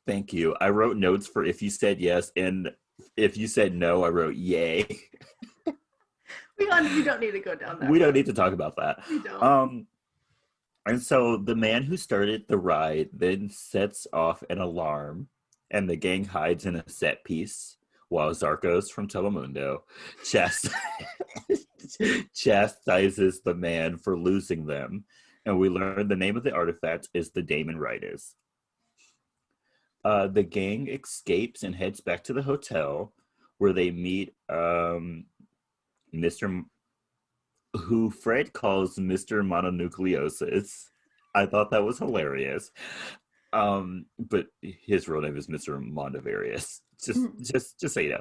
Speaker 2: Thank you. I wrote notes for if you said yes, and if you said no, I wrote yay.
Speaker 1: We don't need to go down that
Speaker 2: We don't
Speaker 1: road.
Speaker 2: need to talk about that.
Speaker 1: We don't.
Speaker 2: Um, And so the man who started the ride then sets off an alarm, and the gang hides in a set piece while Zarkos from Telemundo chast- chastises the man for losing them. And we learn the name of the artifact is the Daemon Ritus. The gang escapes and heads back to the hotel where they meet Mr. who Fred calls Mr. Mononucleosis. I thought that was hilarious. But his real name is Mr. Mondavarius. Just so you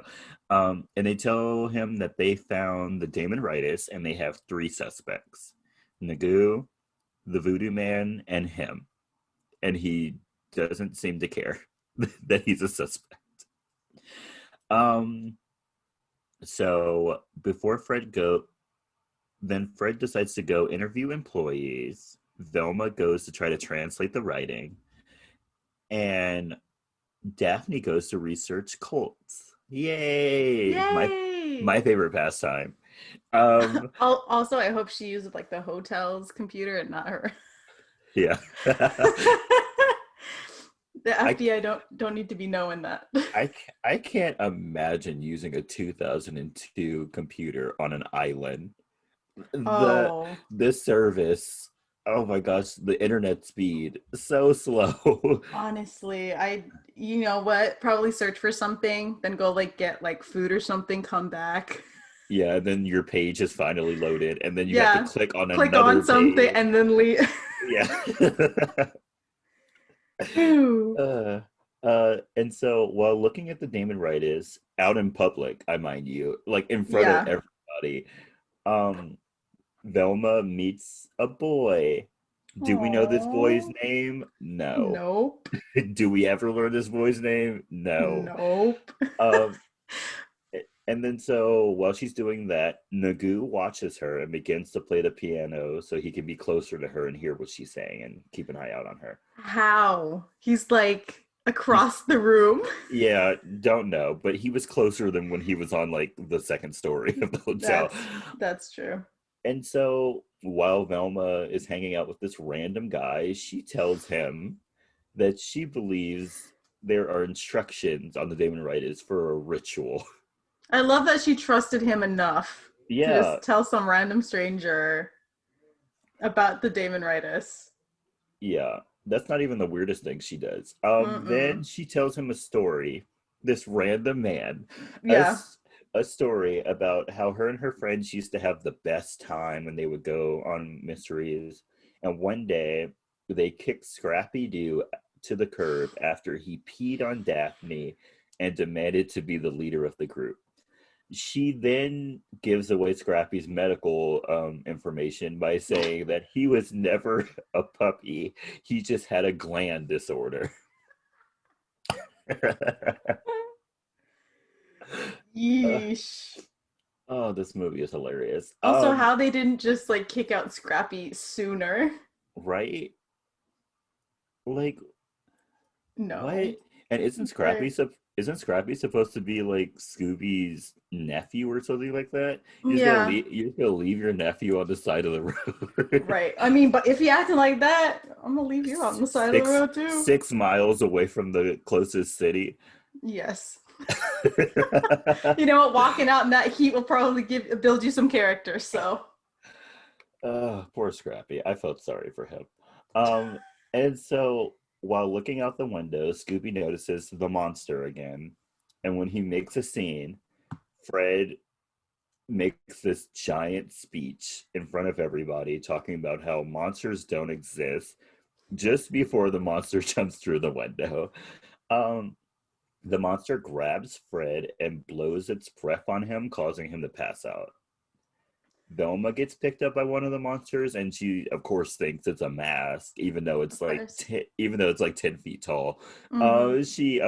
Speaker 2: know. And they tell him that they found the Daemon Ritus and they have 3 suspects: Nagu, the Voodoo Man, and him. And he doesn't seem to care that he's a suspect. So before then Fred decides to go interview employees. Velma goes to try to translate the writing. And Daphne goes to research cults. Yay!
Speaker 1: Yay!
Speaker 2: My favorite pastime.
Speaker 1: Also, I hope she uses like the hotel's computer and not her.
Speaker 2: Yeah.
Speaker 1: The FBI don't need to be knowing that.
Speaker 2: I can't imagine using a 2002 computer on an island. The service, oh my gosh, the internet speed, so slow.
Speaker 1: Honestly, you know what? Probably search for something, then go like get like food or something, come back.
Speaker 2: Yeah, and then your page is finally loaded, and then you have to click on
Speaker 1: click
Speaker 2: another
Speaker 1: on something
Speaker 2: page.
Speaker 1: and then leave.
Speaker 2: Yeah. And so while looking at the Daemon Ritus out in public, I mind you, like in front of everybody, Velma meets a boy. Do we know this boy's name? No.
Speaker 1: Nope.
Speaker 2: Do we ever learn this boy's name? No.
Speaker 1: Nope.
Speaker 2: And then so while she's doing that, Nagu watches her and begins to play the piano so he can be closer to her and hear what she's saying and keep an eye out on her.
Speaker 1: How? He's like across the room.
Speaker 2: Yeah, don't know, but he was closer than when he was on like the second story of the hotel.
Speaker 1: That's true.
Speaker 2: And so while Velma is hanging out with this random guy, she tells him that she believes there are instructions on the Daemon Ritus for a ritual.
Speaker 1: I love that she trusted him enough to just tell some random stranger about the Daemon Ritus.
Speaker 2: Yeah, that's not even the weirdest thing she does. Then she tells him a story, this random man, a story about how her and her friends used to have the best time when they would go on mysteries. And one day they kicked Scrappy-Doo to the curb after he peed on Daphne and demanded to be the leader of the group. She then gives away Scrappy's medical information by saying that he was never a puppy. He just had a gland disorder.
Speaker 1: Yeesh.
Speaker 2: Oh, this movie is hilarious.
Speaker 1: Also, how they didn't just like kick out Scrappy sooner.
Speaker 2: Right? Like,
Speaker 1: no.
Speaker 2: What? And isn't Scrappy supposed to be like Scooby's nephew or something like that? You're just gonna leave your nephew on the side of the road.
Speaker 1: Right. I mean, but if he acted like that, I'm gonna leave you on the side of the road too.
Speaker 2: 6 miles away from the closest city.
Speaker 1: Yes. You know what? Walking out in that heat will probably build you some character. So.
Speaker 2: Poor Scrappy. I felt sorry for him. And so while looking out the window, Scooby notices the monster again. And when he makes a scene, Fred makes this giant speech in front of everybody talking about how monsters don't exist just before the monster jumps through the window. The monster grabs Fred and blows its breath on him, causing him to pass out. Velma gets picked up by one of the monsters, and she, of course, thinks it's a mask, even though it's like 10 feet tall. She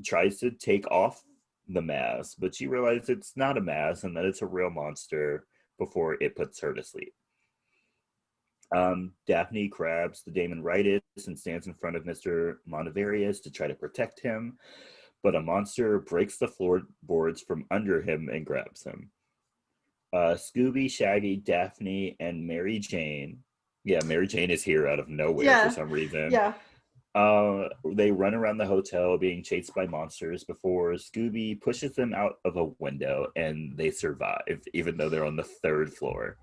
Speaker 2: tries to take off the mask, but she realizes it's not a mask and that it's a real monster before it puts her to sleep. Daphne grabs the Daemon Ritus and stands in front of Mr. Mondavarius to try to protect him, but a monster breaks the floorboards from under him and grabs him. Scooby, Shaggy, Daphne, and Mary Jane. Yeah, Mary Jane is here out of nowhere for some reason.
Speaker 1: Yeah.
Speaker 2: They run around the hotel being chased by monsters before Scooby pushes them out of a window, and they survive, even though they're on the third floor.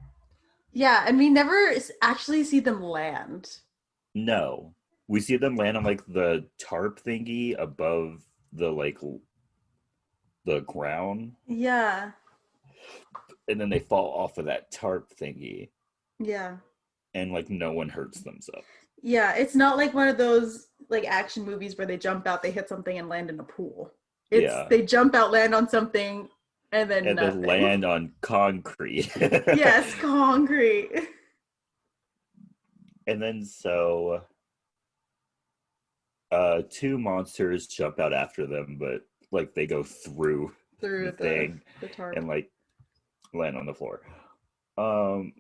Speaker 1: Yeah, and we never actually see them land.
Speaker 2: No, we see them land on like the tarp thingy above the the ground,
Speaker 1: Yeah.
Speaker 2: and then they fall off of that tarp thingy,
Speaker 1: Yeah.
Speaker 2: and like no one hurts themselves.
Speaker 1: Yeah, it's not like one of those like action movies where they jump out, they hit something and land in a pool. It's
Speaker 2: Yeah,
Speaker 1: they jump out, land on something, and then
Speaker 2: and then
Speaker 1: nothing.
Speaker 2: land on concrete.
Speaker 1: Yes, concrete.
Speaker 2: And then so two monsters jump out after them, but like they go through the
Speaker 1: Through
Speaker 2: thing
Speaker 1: the tarp.
Speaker 2: and like land on the floor. Um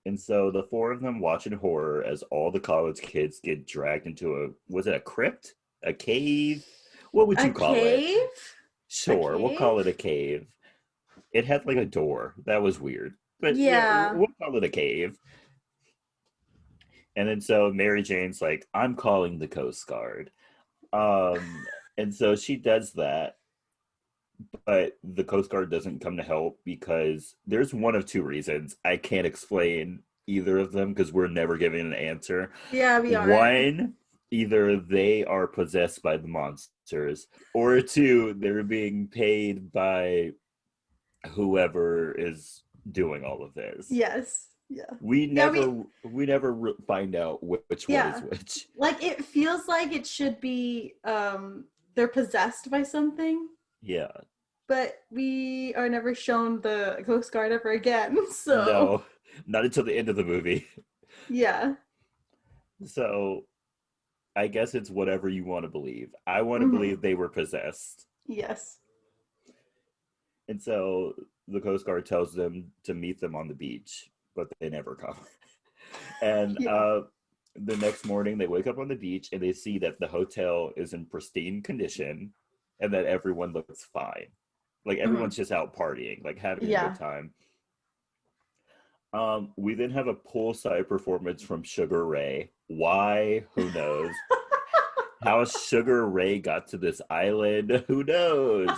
Speaker 2: and so the four of them watch in horror as all the college kids get dragged into was it a crypt? A cave? What would
Speaker 1: A
Speaker 2: you call it?
Speaker 1: cave? A
Speaker 2: Sure, we'll
Speaker 1: cave?
Speaker 2: call it a cave. It had like a door. That was weird. But yeah,
Speaker 1: Yeah.
Speaker 2: we'll call it a cave. And then so Mary Jane's like, I'm calling the Coast Guard. And so she does that, but the Coast Guard doesn't come to help because there's one of two reasons. I can't explain either of them because we're never given an answer.
Speaker 1: Yeah, we aren't.
Speaker 2: One, either they are possessed by the monsters, or two, they're being paid by whoever is doing all of this.
Speaker 1: Yes. Yeah.
Speaker 2: We
Speaker 1: Yeah,
Speaker 2: never find out which one is
Speaker 1: yeah.
Speaker 2: which.
Speaker 1: Like it feels like it should be they're possessed by something,
Speaker 2: Yeah.
Speaker 1: but we are never shown the Coast Guard ever again. So
Speaker 2: No, not until the end of the movie.
Speaker 1: yeah.
Speaker 2: So I guess it's whatever you want to believe. I want to
Speaker 1: Hmm.
Speaker 2: believe they were possessed.
Speaker 1: Yes.
Speaker 2: And so the Coast Guard tells them to meet them on the beach, but they never come. And
Speaker 1: Yeah.
Speaker 2: the next morning, they wake up on the beach and they see that the hotel is in pristine condition and that everyone looks fine. Like
Speaker 1: Hmm.
Speaker 2: everyone's just out partying, like having a good
Speaker 1: Yeah.
Speaker 2: time. We then have a poolside performance from Sugar Ray. Why? Who knows? How Sugar Ray got to this island? Who knows?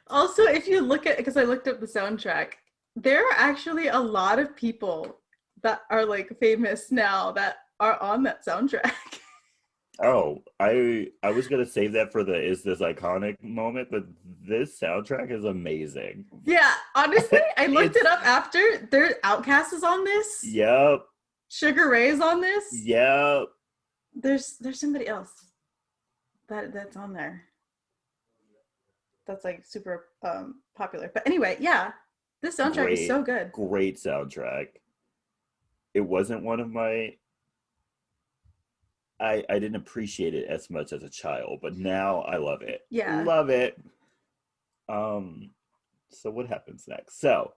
Speaker 1: Also, if you look at, because I looked up the soundtrack, there are actually a lot of people that are like famous now that are on that soundtrack.
Speaker 2: Oh, I was gonna save that for the is this iconic moment, but this soundtrack is amazing.
Speaker 1: Yeah, honestly, I looked it
Speaker 2: It's
Speaker 1: up after. Their Outcast is on this.
Speaker 2: yep,
Speaker 1: Sugar Ray is on this.
Speaker 2: yep.
Speaker 1: There's somebody else that's on there. That's like super popular. But anyway, yeah, this soundtrack is
Speaker 2: Great,
Speaker 1: so good.
Speaker 2: great soundtrack. It wasn't one of my I didn't appreciate it as much as a child, but now I love it.
Speaker 1: Yeah.
Speaker 2: Love it. Um so what happens next? So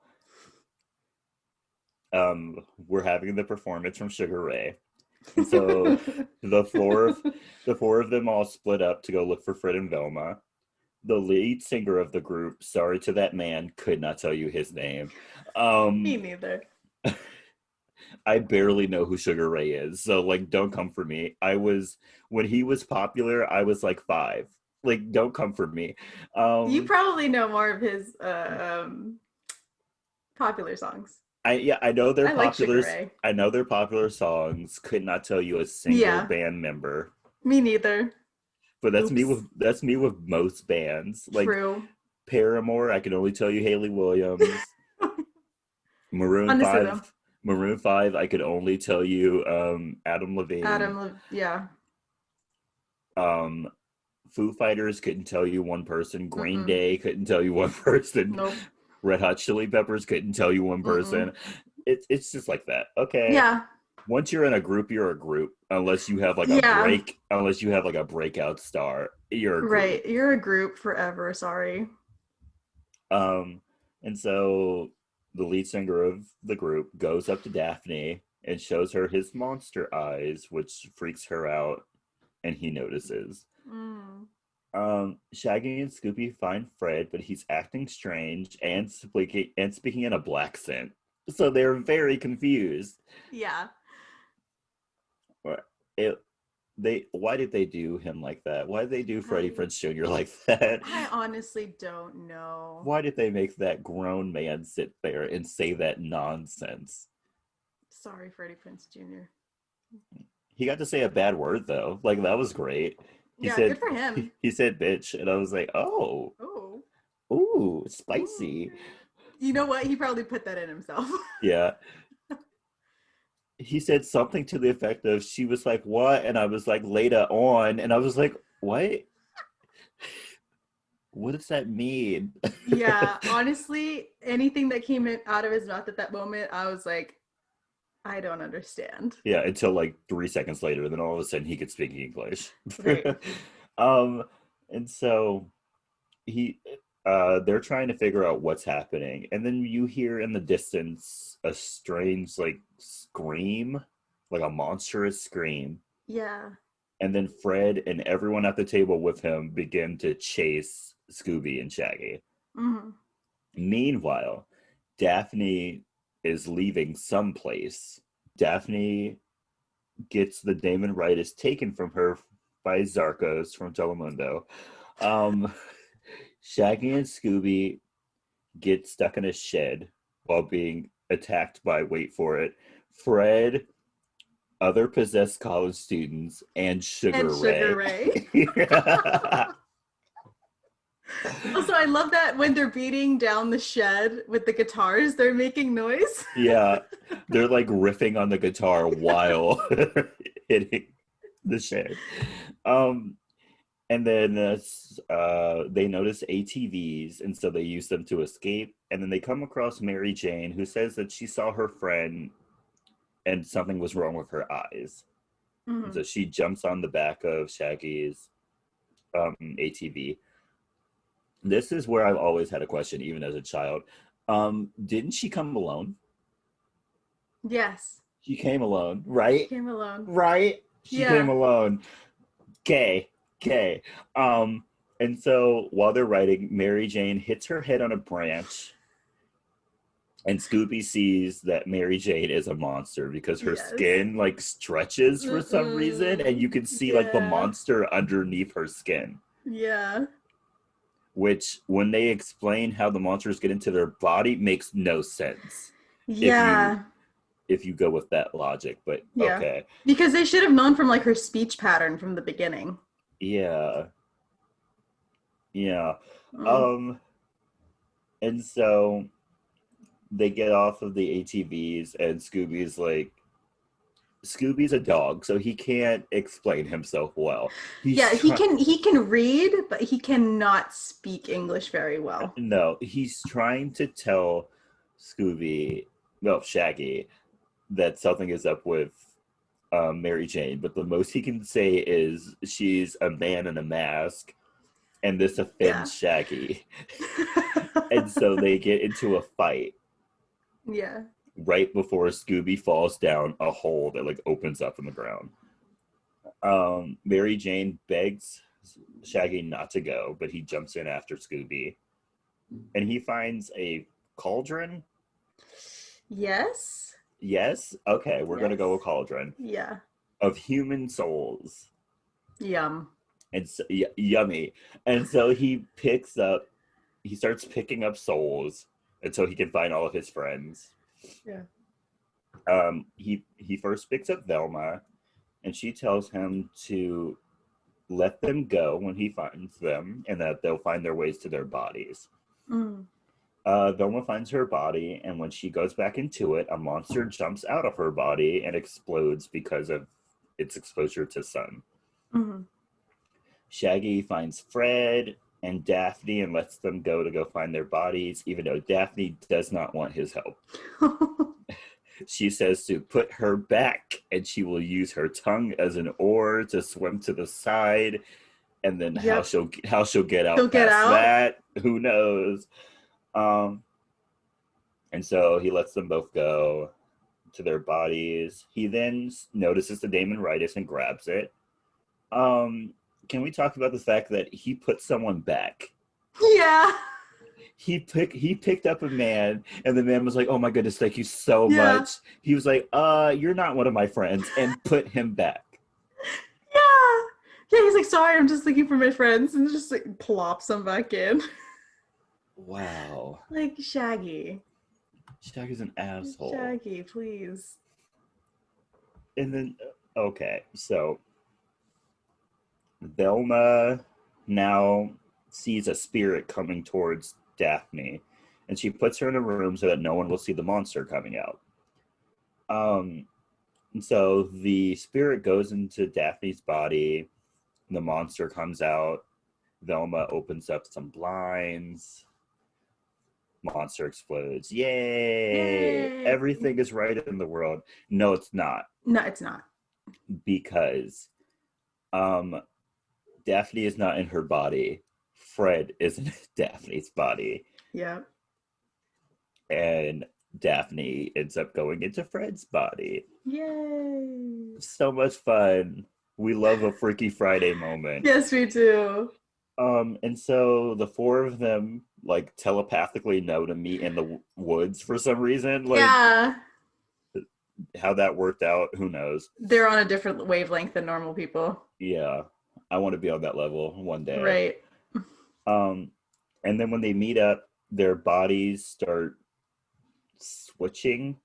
Speaker 2: we're having the performance from Sugar Ray. And so the four of the four of them all split up to go look for Fred and Velma. The lead singer of the group, sorry to that man, could not tell you his name.
Speaker 1: Me
Speaker 2: Um
Speaker 1: neither.
Speaker 2: I barely know who Sugar Ray is, so like don't come for me. I was when he was popular, I was like 5. Like don't come for me.
Speaker 1: You
Speaker 2: Um
Speaker 1: probably know more of his popular songs.
Speaker 2: I know they're
Speaker 1: I like Sugar
Speaker 2: popular.
Speaker 1: Ray.
Speaker 2: I know they're popular songs. Could not tell you a single
Speaker 1: Yeah,
Speaker 2: band member.
Speaker 1: me neither.
Speaker 2: But
Speaker 1: Oops.
Speaker 2: that's me with most bands. Like
Speaker 1: True.
Speaker 2: Paramore, I can only tell you Haley Williams. Maroon
Speaker 1: Honestly,
Speaker 2: 5,
Speaker 1: though,
Speaker 2: Maroon 5, I could only tell you Adam Levine.
Speaker 1: Yeah.
Speaker 2: Um Foo Fighters couldn't tell you one person. Green
Speaker 1: Mm-mm.
Speaker 2: Day couldn't tell you one person.
Speaker 1: Nope.
Speaker 2: Red Hot Chili Peppers couldn't tell you one
Speaker 1: Mm-mm.
Speaker 2: person. It's just like that. Okay.
Speaker 1: Yeah.
Speaker 2: Once you're in a group, you're a group. Unless you have like a
Speaker 1: Yeah.
Speaker 2: breakout star, you're a group.
Speaker 1: Right. You're a group forever. Sorry.
Speaker 2: Um, and so the lead singer of the group goes up to Daphne and shows her his monster eyes, which freaks her out, and he notices.
Speaker 1: Mm.
Speaker 2: Shaggy and Scoopy find Fred, but he's acting strange and speaking in a black accent. So they're very confused.
Speaker 1: Yeah.
Speaker 2: It, why did they do him like that? Why did they do Freddie Prinze Jr. like that?
Speaker 1: I honestly don't know.
Speaker 2: Why did they make that grown man sit there and say that nonsense?
Speaker 1: Sorry, Freddie Prinze Jr.
Speaker 2: He got to say a bad word though. Like that was great.
Speaker 1: Yeah, good for him.
Speaker 2: He said bitch, and I was like, oh, ooh, spicy.
Speaker 1: Ooh. You know what? He probably put that in himself.
Speaker 2: Yeah. He said something to the effect of, she was like, what? And I was like, later on. And I was like, what? What does that mean?
Speaker 1: Yeah, honestly, anything that came out of his mouth at that moment, I was like, I don't understand.
Speaker 2: Yeah, until like 3 seconds later, then all of a sudden he could speak English.
Speaker 1: Right.
Speaker 2: And so they're trying to figure out what's happening, and then you hear in the distance a strange like scream, like a monstrous scream.
Speaker 1: Yeah.
Speaker 2: And then Fred and everyone at the table with him begin to chase Scooby and Shaggy.
Speaker 1: Mm-hmm.
Speaker 2: Meanwhile, Daphne is leaving someplace. Daphne gets the Daemon Ritus taken from her by Zarkos from Telemundo. Shaggy and Scooby get stuck in a shed while being attacked by, wait for it, Fred, other possessed college students, and Sugar Ray.
Speaker 1: Also, I love that when they're beating down the shed with the guitars, they're making noise.
Speaker 2: Yeah, they're like riffing on the guitar while hitting the shed. And then they notice ATVs, and so they use them to escape. And then they come across Mary Jane, who says that she saw her friend and something was wrong with her eyes. Mm-hmm. And so she jumps on the back of Shaggy's ATV. This is where I've always had a question, even as a child. Didn't she come alone?
Speaker 1: Yes.
Speaker 2: She came alone, right?
Speaker 1: She came alone.
Speaker 2: Right? She came alone. Okay. And so while they're riding, Mary Jane hits her head on a branch, and Scooby sees that Mary Jane is a monster because her skin like stretches for some reason, and you can see like the monster underneath her skin.
Speaker 1: Yeah.
Speaker 2: Which, when they explain how the monsters get into their body, makes no sense.
Speaker 1: Yeah.
Speaker 2: If you go with that logic, but okay.
Speaker 1: Because they should have known from like her speech pattern from the beginning.
Speaker 2: Yeah. And so they get off of the ATVs, and Scooby's a dog, so he can't explain himself well.
Speaker 1: He can read, but he cannot speak English very well.
Speaker 2: No, he's trying to tell Shaggy, that something is up with Mary Jane, but the most he can say is she's a man in a mask, and this offends Shaggy. And so they get into a fight.
Speaker 1: Yeah.
Speaker 2: Right before Scooby falls down a hole that like opens up in the ground. Mary Jane begs Shaggy not to go, but he jumps in after Scooby, and he finds a cauldron.
Speaker 1: Yes.
Speaker 2: Okay, we're gonna go with cauldron.
Speaker 1: Yeah.
Speaker 2: Of human souls.
Speaker 1: Yum.
Speaker 2: And so, yummy. And so he starts picking up souls until he can find all of his friends.
Speaker 1: Yeah.
Speaker 2: He first picks up Velma, and she tells him to let them go when he finds them, and that they'll find their ways to their bodies. Mm. Velma finds her body, and when she goes back into it, a monster jumps out of her body and explodes because of its exposure to sun. Mm-hmm. Shaggy finds Fred and Daphne and lets them go find their bodies, even though Daphne does not want his help. She says to put her back, and she will use her tongue as an oar to swim to the side. And then how she'll get out that, who knows? And so he lets them both go to their bodies. He then notices the Daemon Ritus and grabs it. Can we talk about the fact that he put someone back?
Speaker 1: Yeah.
Speaker 2: He picked up a man, and the man was like, "Oh my goodness, thank you so much." He was like, "You're not one of my friends," and put him back.
Speaker 1: Yeah, he's like, sorry, I'm just looking for my friends, and just like plops them back in.
Speaker 2: Wow.
Speaker 1: Like, Shaggy.
Speaker 2: Shaggy's an asshole.
Speaker 1: Shaggy, please.
Speaker 2: And then, okay, so Velma now sees a spirit coming towards Daphne, and she puts her in a room so that no one will see the monster coming out. And so the spirit goes into Daphne's body. The monster comes out. Velma opens up some blinds. Monster explodes. Yay!
Speaker 1: Yay!
Speaker 2: Everything is right in the world. No, it's not,
Speaker 1: No, it's not.
Speaker 2: because um Daphne is not in her body. Fred is in Daphne's body.
Speaker 1: Yeah.
Speaker 2: And Daphne ends up going into Fred's body.
Speaker 1: Yay!
Speaker 2: So much fun. We love a Freaky Friday moment.
Speaker 1: Yes, we do.
Speaker 2: And so the four of them like telepathically know to meet in the woods for some reason. Like,
Speaker 1: Yeah.
Speaker 2: how that worked out, who knows?
Speaker 1: They're on a different wavelength than normal people.
Speaker 2: Yeah, I want to be on that level one day.
Speaker 1: Right.
Speaker 2: And then when they meet up, their bodies start switching.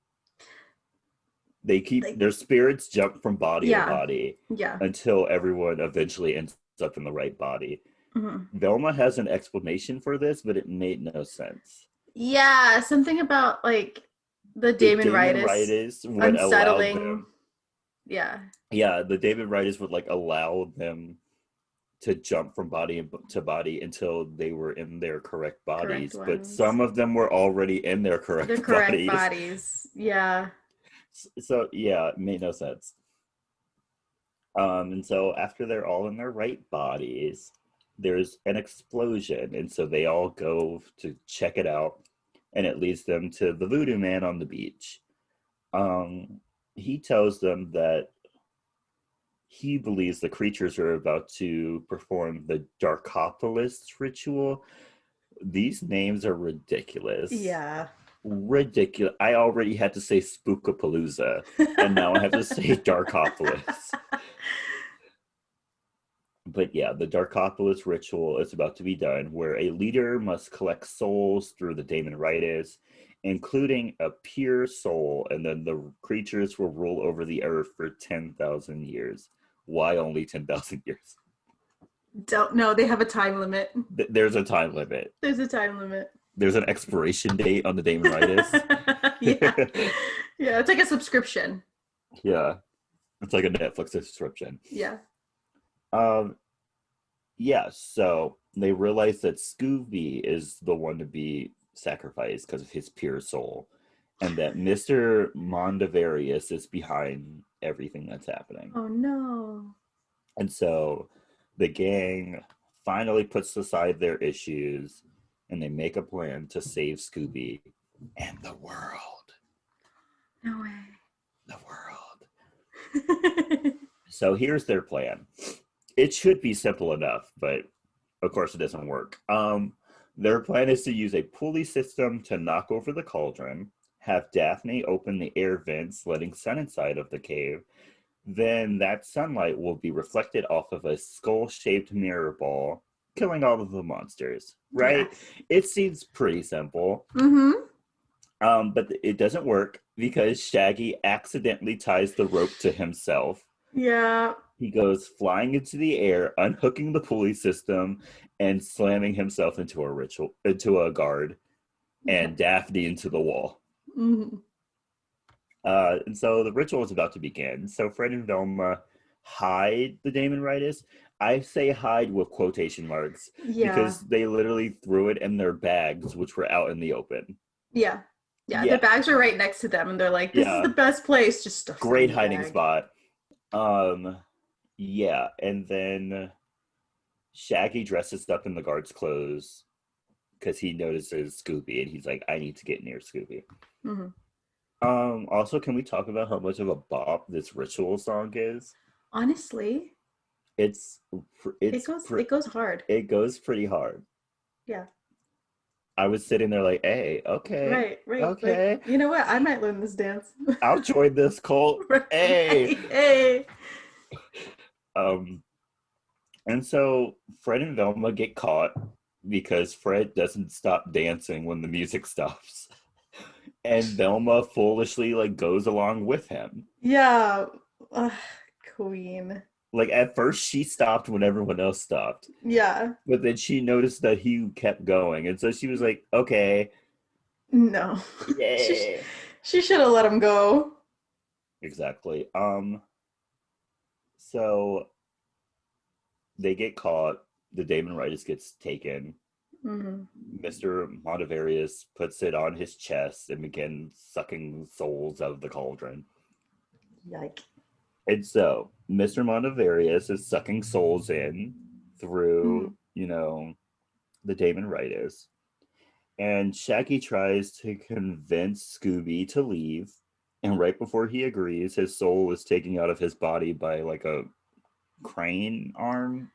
Speaker 2: They keep their spirits jump from body to body until everyone eventually ends up in the right body. Mm-hmm. Velma has an explanation for this, but it made no sense.
Speaker 1: Yeah, something about like the Daemon Ritus
Speaker 2: would
Speaker 1: unsettling.
Speaker 2: Allow them,
Speaker 1: yeah,
Speaker 2: the Daemon Ritus would like allow them to jump from body to body until they were in their correct bodies. But some of them were already in their correct
Speaker 1: bodies. Yeah.
Speaker 2: So yeah, it made no sense. And so after they're all in their right bodies, there's an explosion, and so they all go to check it out, and it leads them to the voodoo man on the beach. He tells them that he believes the creatures are about to perform the Darkopolis ritual. These names are ridiculous.
Speaker 1: Yeah.
Speaker 2: Ridiculous. I already had to say Spookapalooza, and now I have to say Darkopolis. But yeah, the Darkopolis ritual is about to be done, where a leader must collect souls through the Daemon Ritus, including a pure soul, and then the creatures will rule over the earth for 10,000 years. Why only 10,000 years?
Speaker 1: Don't know. They have a time limit.
Speaker 2: There's a time limit.
Speaker 1: There's a time limit.
Speaker 2: There's an expiration date on the Daemon Ritus.
Speaker 1: Yeah, it's like a subscription.
Speaker 2: Yeah, it's like a Netflix subscription.
Speaker 1: Yeah.
Speaker 2: Yeah, so they realize that Scooby is the one to be sacrificed because of his pure soul, and that Mr. Mondavarius is behind everything that's happening.
Speaker 1: Oh no.
Speaker 2: And so the gang finally puts aside their issues, and they make a plan to save Scooby and the world.
Speaker 1: No way.
Speaker 2: The world. So here's their plan. It should be simple enough, but of course it doesn't work. Their plan is to use a pulley system to knock over the cauldron, have Daphne open the air vents, letting sun inside of the cave. Then that sunlight will be reflected off of a skull-shaped mirror ball, killing all of the monsters, right? Yes. It seems pretty simple.
Speaker 1: Mm-hmm.
Speaker 2: But it doesn't work because Shaggy accidentally ties the rope to himself.
Speaker 1: Yeah.
Speaker 2: He goes flying into the air, unhooking the pulley system, and slamming himself into a guard, and Daphne into the wall.
Speaker 1: Mm-hmm.
Speaker 2: And so the ritual is about to begin. So Fred and Velma hide the Daemon Ritus. I say hide with quotation marks because they literally threw it in their bags, which were out in the open.
Speaker 1: Yeah. Their bags are right next to them, and they're like, "This is the best place." Just stuff.
Speaker 2: Great hiding spot. Yeah, and then Shaggy dresses up in the guard's clothes because he notices Scooby, and he's like, "I need to get near Scooby."
Speaker 1: Mm-hmm.
Speaker 2: Also, can we talk about how much of a bop this ritual song is?
Speaker 1: Honestly, it goes hard.
Speaker 2: It goes pretty hard.
Speaker 1: Yeah.
Speaker 2: I was sitting there like, hey, okay.
Speaker 1: Right.
Speaker 2: Okay.
Speaker 1: Like, you know what? I might learn this dance.
Speaker 2: I'll join this cult. Hey.
Speaker 1: Hey.
Speaker 2: And so Fred and Velma get caught because Fred doesn't stop dancing when the music stops. And Velma foolishly like goes along with him.
Speaker 1: Yeah. Ugh, Queen.
Speaker 2: Like at first she stopped when everyone else stopped,
Speaker 1: Yeah.
Speaker 2: but then she noticed that he kept going. And so she was like, okay,
Speaker 1: No. she
Speaker 2: yeah.
Speaker 1: she should have let him go.
Speaker 2: Exactly. So they get caught. The Daemon Ritus gets taken.
Speaker 1: Hmm.
Speaker 2: Mr. Montevarius puts it on his chest and begins sucking souls out of the cauldron.
Speaker 1: Yike.
Speaker 2: And so Mr. Montevarius is sucking souls in through,
Speaker 1: Hmm.
Speaker 2: the Daemon Ritus. And Shaggy tries to convince Scooby to leave. And right before he agrees, his soul is taken out of his body by like a crane arm.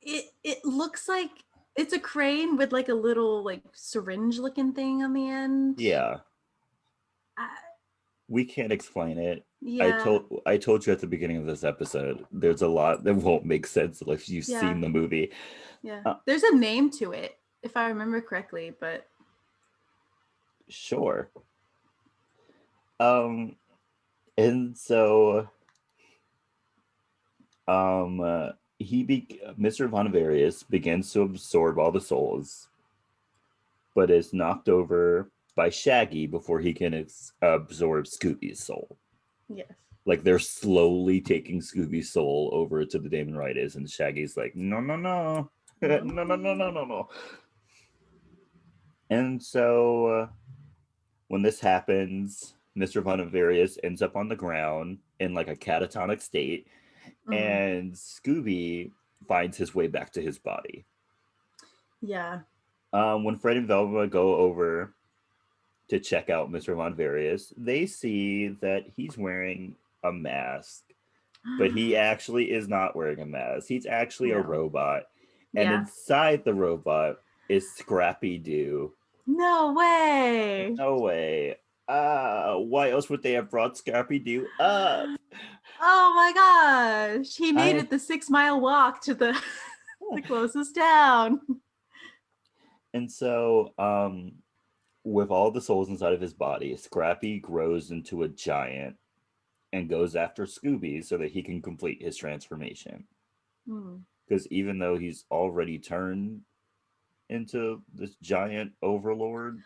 Speaker 1: It looks like it's a crane with like a little like syringe looking thing on the end.
Speaker 2: Yeah,
Speaker 1: I,
Speaker 2: we can't explain it.
Speaker 1: yeah.
Speaker 2: I told you at the beginning of this episode, there's a lot that won't make sense if you've
Speaker 1: Yeah.
Speaker 2: seen the movie.
Speaker 1: Yeah.
Speaker 2: Uh,
Speaker 1: There's a name to it, if I remember correctly, but
Speaker 2: sure. Um, and so Mr. Von Various begins to absorb all the souls, but is knocked over by Shaggy before he can absorb Scooby's soul.
Speaker 1: yes.
Speaker 2: Like they're slowly taking Scooby's soul over to the Daemon Ritus, and Shaggy's like, no, no, no, no,
Speaker 1: No.
Speaker 2: no, no, no, no, no. And so when this happens, Mr. Bonavarius ends up on the ground in like a catatonic state,
Speaker 1: Mm-hmm.
Speaker 2: and Scooby finds his way back to his body.
Speaker 1: Yeah.
Speaker 2: When Fred and Velma go over to check out Mr. Von Various, they see that he's wearing a mask, but he actually is not wearing a mask. He's actually a
Speaker 1: No.
Speaker 2: robot. And
Speaker 1: Yeah.
Speaker 2: inside the robot is Scrappy-Doo.
Speaker 1: No way.
Speaker 2: No way. Why else would they have brought Scrappy-Doo up?
Speaker 1: Oh my gosh. He made
Speaker 2: I
Speaker 1: it the 6 mile walk to the the closest town.
Speaker 2: and so with all the souls inside of his body, Scrappy grows into a giant and goes after Scooby so that he can complete his transformation.
Speaker 1: Hmm.
Speaker 2: Because even though he's already turned into this giant overlord,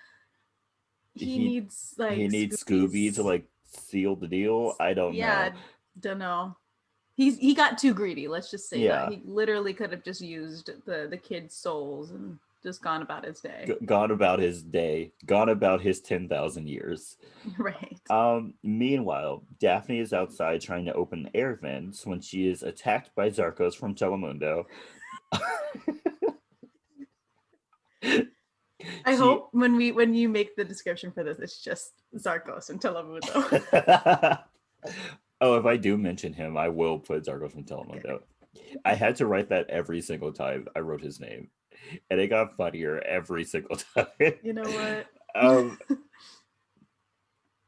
Speaker 1: He
Speaker 2: he
Speaker 1: needs
Speaker 2: he
Speaker 1: like
Speaker 2: needs Scooby to
Speaker 1: Scooby's.
Speaker 2: like seal the deal. I don't
Speaker 1: Yeah,
Speaker 2: know.
Speaker 1: don't know. He got too greedy, let's just say that.
Speaker 2: Yeah,
Speaker 1: He literally could have just used the kids' souls and just gone about his day.
Speaker 2: gone about his day, gone about his 10,000 years.
Speaker 1: Right.
Speaker 2: Meanwhile, Daphne is outside trying to open air vents when she is attacked by Zarkos from Telemundo.
Speaker 1: I
Speaker 2: she
Speaker 1: hope when you make the description for this, it's just Zarkos and Telemundo.
Speaker 2: Oh, if I do mention him, I will put Zarkos from Telemundo.
Speaker 1: Okay.
Speaker 2: I had to write that every single time I wrote his name, and it got funnier every single time.
Speaker 1: You know what?
Speaker 2: um,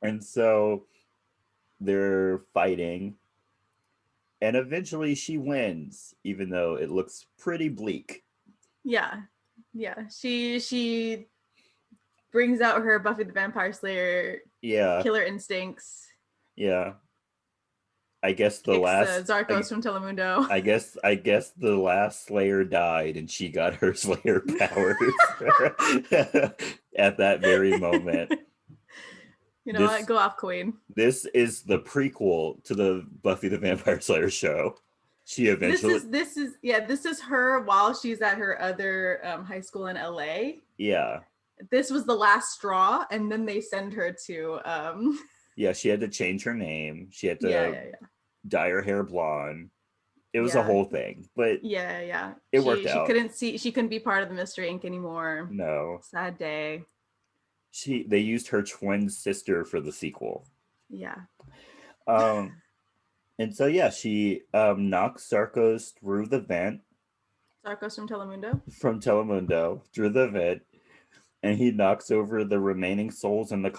Speaker 2: and so they're fighting, and eventually she wins, even though it looks pretty bleak.
Speaker 1: Yeah. Yeah. She brings out her Buffy the Vampire Slayer
Speaker 2: Yeah,
Speaker 1: killer instincts.
Speaker 2: yeah. I guess the
Speaker 1: Kicks
Speaker 2: last
Speaker 1: Zarkos from Telemundo.
Speaker 2: I guess the last Slayer died and she got her Slayer powers at that very moment.
Speaker 1: You know what? Go off, Queen.
Speaker 2: This is the prequel to the Buffy the Vampire Slayer show. She eventually
Speaker 1: this is her while she's at her other high school in LA.
Speaker 2: yeah.
Speaker 1: This was the last straw, and then they send her to
Speaker 2: Yeah, she had to change her name. She had to
Speaker 1: yeah.
Speaker 2: dye her hair blonde. It was a
Speaker 1: Yeah.
Speaker 2: whole thing, but
Speaker 1: Yeah.
Speaker 2: it worked out.
Speaker 1: She couldn't be part of the Mystery Inc. anymore.
Speaker 2: No.
Speaker 1: Sad day.
Speaker 2: They used her twin sister for the sequel.
Speaker 1: Yeah.
Speaker 2: And so yeah, she knocks Zarkos through the vent.
Speaker 1: Zarkos from Telemundo.
Speaker 2: From Telemundo through the vent, and he knocks over the remaining souls in the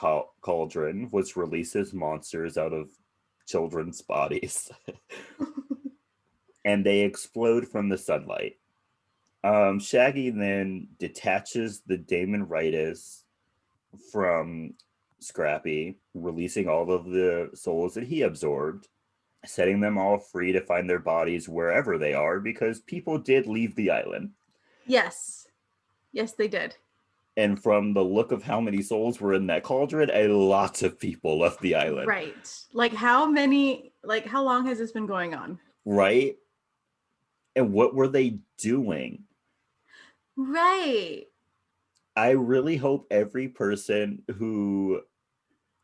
Speaker 2: cauldron, which releases monsters out of children's bodies. and they explode from the sunlight. Shaggy then detaches the Daemon Ritus from Scrappy, releasing all of the souls that he absorbed, setting them all free to find their bodies wherever they are, because people did leave the island.
Speaker 1: Yes. Yes, they did.
Speaker 2: And from the look of how many souls were in that cauldron, a lot of people left the island.
Speaker 1: Right. Like how long has this been going on?
Speaker 2: Right? And what were they doing?
Speaker 1: Right.
Speaker 2: I really hope every person who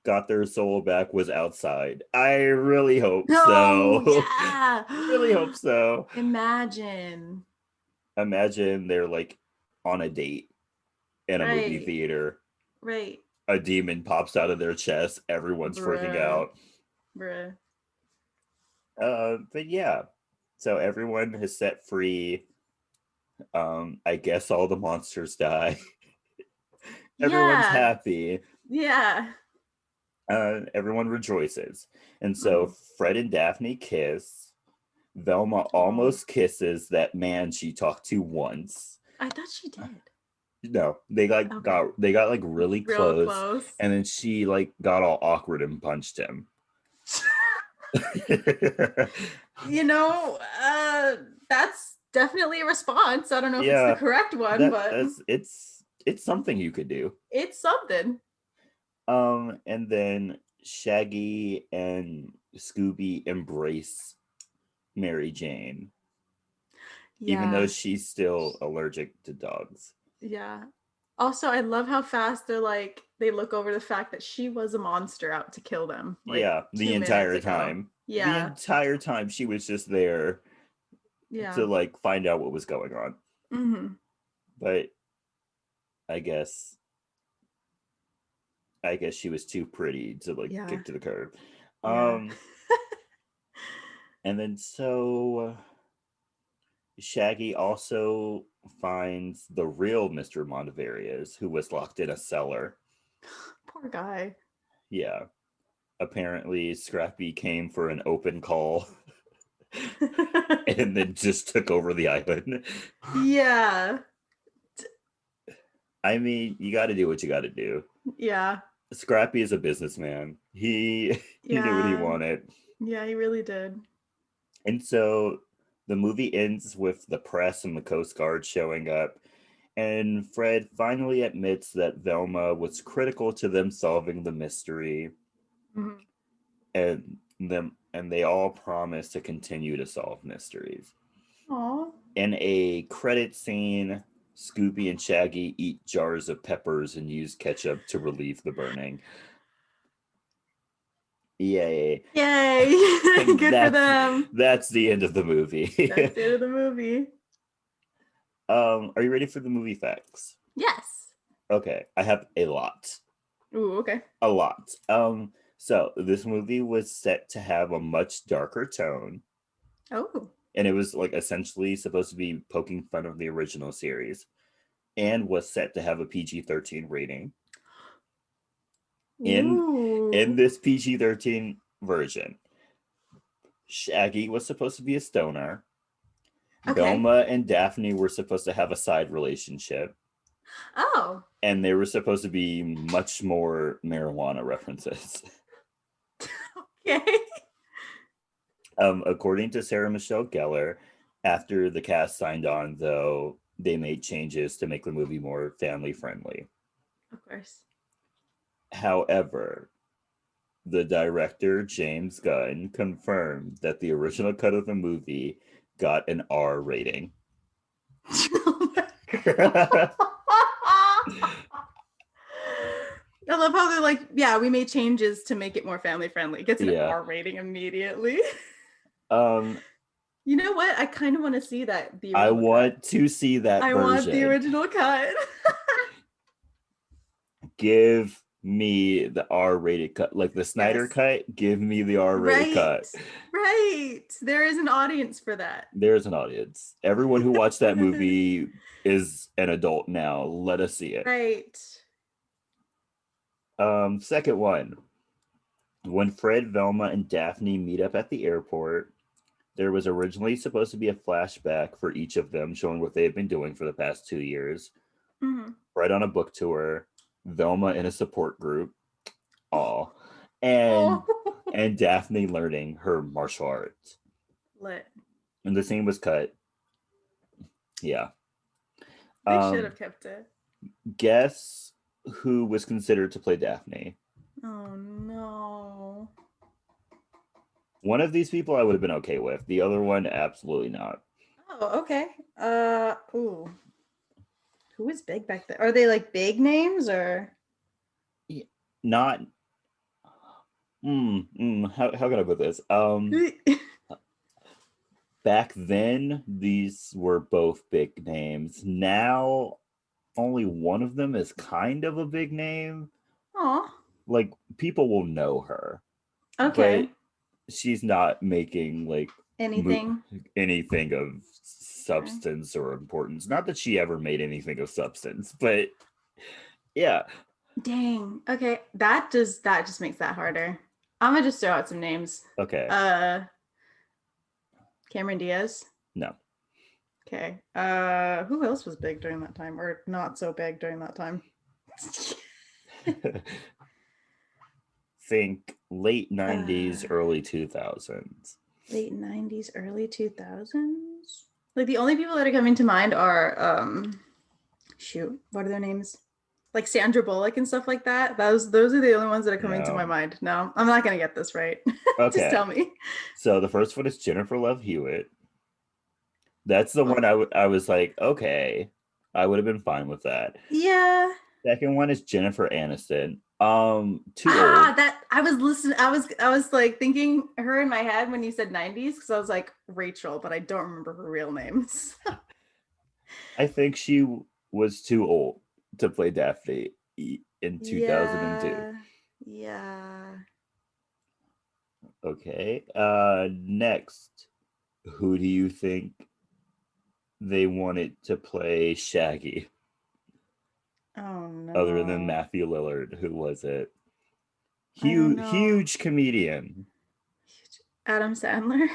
Speaker 2: got their soul back was outside. I really hope
Speaker 1: Oh,
Speaker 2: so.
Speaker 1: yeah.
Speaker 2: Really hope so.
Speaker 1: Imagine.
Speaker 2: Imagine they're like on a date in a movie
Speaker 1: Right.
Speaker 2: theater.
Speaker 1: Right.
Speaker 2: A demon pops out of their chest. Everyone's freaking
Speaker 1: Bruh.
Speaker 2: out.
Speaker 1: Bruh.
Speaker 2: But yeah, so everyone is set free. I guess all the monsters die. Everyone's
Speaker 1: Yeah.
Speaker 2: happy.
Speaker 1: Yeah.
Speaker 2: Everyone rejoices. And so
Speaker 1: Mm-hmm.
Speaker 2: Fred and Daphne kiss. Velma
Speaker 1: Oh,
Speaker 2: almost kisses that man she talked to once.
Speaker 1: I thought she did.
Speaker 2: No, they like
Speaker 1: Okay.
Speaker 2: got like really
Speaker 1: Real
Speaker 2: close,
Speaker 1: close.
Speaker 2: and then she like got all awkward and punched him.
Speaker 1: You know, that's definitely a response. I don't know if it's the
Speaker 2: Yeah,
Speaker 1: correct one, but
Speaker 2: that's it's something you could do.
Speaker 1: it's something.
Speaker 2: And then Shaggy and Scooby embrace Mary Jane, even though
Speaker 1: Yeah.
Speaker 2: she's still allergic to dogs.
Speaker 1: Yeah. Also, I love how fast they look over the fact that she was a monster out to kill them like
Speaker 2: Yeah, the
Speaker 1: 2 minutes
Speaker 2: entire
Speaker 1: ago.
Speaker 2: time. The
Speaker 1: Yeah.
Speaker 2: entire time she was just there
Speaker 1: Yeah.
Speaker 2: to like find out what was going on.
Speaker 1: Mm-hmm.
Speaker 2: But I guess she was too pretty to like
Speaker 1: Yeah.
Speaker 2: kick to the curb.
Speaker 1: Yeah.
Speaker 2: Um and then so Shaggy also finds the real Mr. Montevarius, who was locked in a cellar.
Speaker 1: Poor guy.
Speaker 2: Yeah. Apparently Scrappy came for an open call and then just took over the island.
Speaker 1: Yeah.
Speaker 2: I mean, you got to do what you got to do.
Speaker 1: Yeah.
Speaker 2: Scrappy is a businessman. He knew what he
Speaker 1: Yeah.
Speaker 2: wanted.
Speaker 1: Yeah, he really did.
Speaker 2: And so the movie ends with the press and the Coast Guard showing up. And Fred finally admits that Velma was critical to them solving the mystery,
Speaker 1: Mm-hmm.
Speaker 2: and they all promise to continue to solve mysteries.
Speaker 1: Aw.
Speaker 2: In a credit scene, Scooby and Shaggy eat jars of peppers and use ketchup to relieve the burning. Yay.
Speaker 1: Yay. Good for them.
Speaker 2: That's the end of the movie.
Speaker 1: That's the end of the movie.
Speaker 2: Are you ready for the movie facts?
Speaker 1: Yes.
Speaker 2: Okay, I have a lot.
Speaker 1: Ooh, okay.
Speaker 2: A lot. So this movie was set to have a much darker tone,
Speaker 1: Oh.
Speaker 2: and it was like essentially supposed to be poking fun of the original series, and was set to have a PG-13 rating. In
Speaker 1: Ooh.
Speaker 2: this PG-13 version, Shaggy was supposed to be a stoner.
Speaker 1: Okay.
Speaker 2: Velma and Daphne were supposed to have a side relationship,
Speaker 1: Oh.
Speaker 2: and there were supposed to be much more marijuana references.
Speaker 1: Okay.
Speaker 2: According to Sarah Michelle Gellar, after the cast signed on, though, they made changes to make the movie more family friendly.
Speaker 1: Of course.
Speaker 2: However, the director, James Gunn, confirmed that the original cut of the movie got an R rating.
Speaker 1: I love how they're like, yeah, we made changes to make it more family friendly. It gets an
Speaker 2: Yeah.
Speaker 1: R rating immediately.
Speaker 2: Um,
Speaker 1: You know what? I kind of want to see that.
Speaker 2: I want to see that
Speaker 1: I
Speaker 2: version.
Speaker 1: want the original cut.
Speaker 2: Give me the R-rated cut, like the Snyder cut. Give me the R-rated cut.
Speaker 1: Right. There is an audience for that.
Speaker 2: There's an audience. Everyone who watched that movie is an adult now. Let us see it.
Speaker 1: Right.
Speaker 2: Second one. When Fred, Velma, and Daphne meet up at the airport, There was originally supposed to be a flashback for each of them showing what they had been doing for the past 2 years.
Speaker 1: Mm-hmm.
Speaker 2: Right on a book tour, Velma in a support group, all, and
Speaker 1: Oh.
Speaker 2: and Daphne learning her martial arts.
Speaker 1: Lit.
Speaker 2: And the scene was cut. Yeah.
Speaker 1: They should
Speaker 2: Um,
Speaker 1: have kept it.
Speaker 2: guess who was considered to play Daphne?
Speaker 1: Oh no.
Speaker 2: One of these people I would have been okay with. The other one, absolutely not.
Speaker 1: Oh, okay. Ooh. Who was big back then? Are they like big names or?
Speaker 2: Not. How can I put this? Back then, these were both big names. Now, only one of them is kind of a big name.
Speaker 1: Oh.
Speaker 2: Like, people will know her, but
Speaker 1: Okay.
Speaker 2: she's not making like
Speaker 1: Anything?
Speaker 2: anything of
Speaker 1: Okay.
Speaker 2: substance or importance. Not that she ever made anything of substance, but yeah.
Speaker 1: Dang. Okay. That just makes that harder. I'm gonna just throw out some names.
Speaker 2: Okay.
Speaker 1: Uh Cameron Diaz.
Speaker 2: No.
Speaker 1: Okay. Who else was big during that time? Or not so big during that time?
Speaker 2: Think late 90s,
Speaker 1: uh
Speaker 2: early 2000s.
Speaker 1: Late 90s, early 2000s. Like the only people that are coming to mind are shoot, what are their names? Like Sandra Bullock and stuff like that. Those are the only ones that are coming to my
Speaker 2: No.
Speaker 1: mind. No, I'm not gonna get this right. Just
Speaker 2: Okay.
Speaker 1: tell me.
Speaker 2: So the first one is Jennifer Love Hewitt. That's the
Speaker 1: Oh,
Speaker 2: one I was like, okay, I would have been fine with that.
Speaker 1: yeah.
Speaker 2: Second one is Jennifer Aniston. Too old.
Speaker 1: That I was listening. I was like thinking her in my head when you said 90s because I was like Rachel, but I don't remember her real names.
Speaker 2: I think she was too old to play Daphne in 2002.
Speaker 1: Yeah. Yeah.
Speaker 2: Okay. Next, who do you think they wanted to play Shaggy
Speaker 1: Oh
Speaker 2: other than
Speaker 1: no.
Speaker 2: Matthew Lillard? Who was it?
Speaker 1: I don't know.
Speaker 2: Huge comedian.
Speaker 1: Adam Sandler.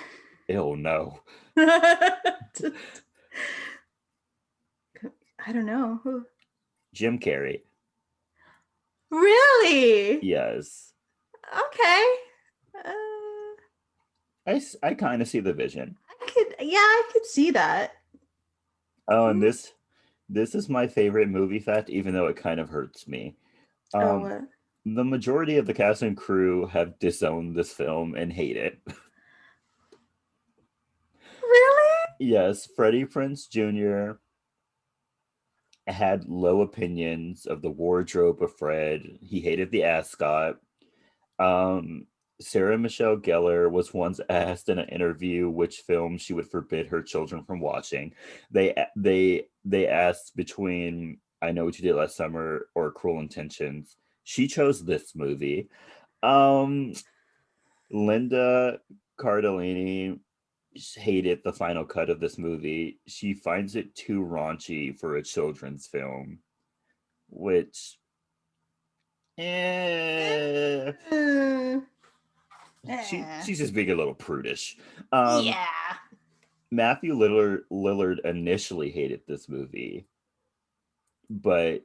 Speaker 2: Oh no.
Speaker 1: I don't know. Who?
Speaker 2: Jim Carrey.
Speaker 1: Really?
Speaker 2: Yes.
Speaker 1: Okay.
Speaker 2: I kind of see the vision.
Speaker 1: I could see that.
Speaker 2: Oh, and
Speaker 1: Mm.
Speaker 2: this is my favorite movie fact, even though it kind of hurts me.
Speaker 1: Oh,
Speaker 2: Um,
Speaker 1: what?
Speaker 2: the majority of the cast and crew have disowned this film and hate it.
Speaker 1: Really?
Speaker 2: Yes, Freddie Prinze Jr. had low opinions of the wardrobe of Fred. He hated the ascot. Um, Sarah Michelle Gellar was once asked in an interview which film she would forbid her children from watching. They asked between I Know What You Did Last Summer or Cruel Intentions. She chose this movie. Um, Linda Cardellini hated the final cut of this movie. She finds it too raunchy for a children's film, which eh,
Speaker 1: Uh, eh.
Speaker 2: she's just being a little prudish. Um,
Speaker 1: Yeah.
Speaker 2: Matthew Lillard initially hated this movie, but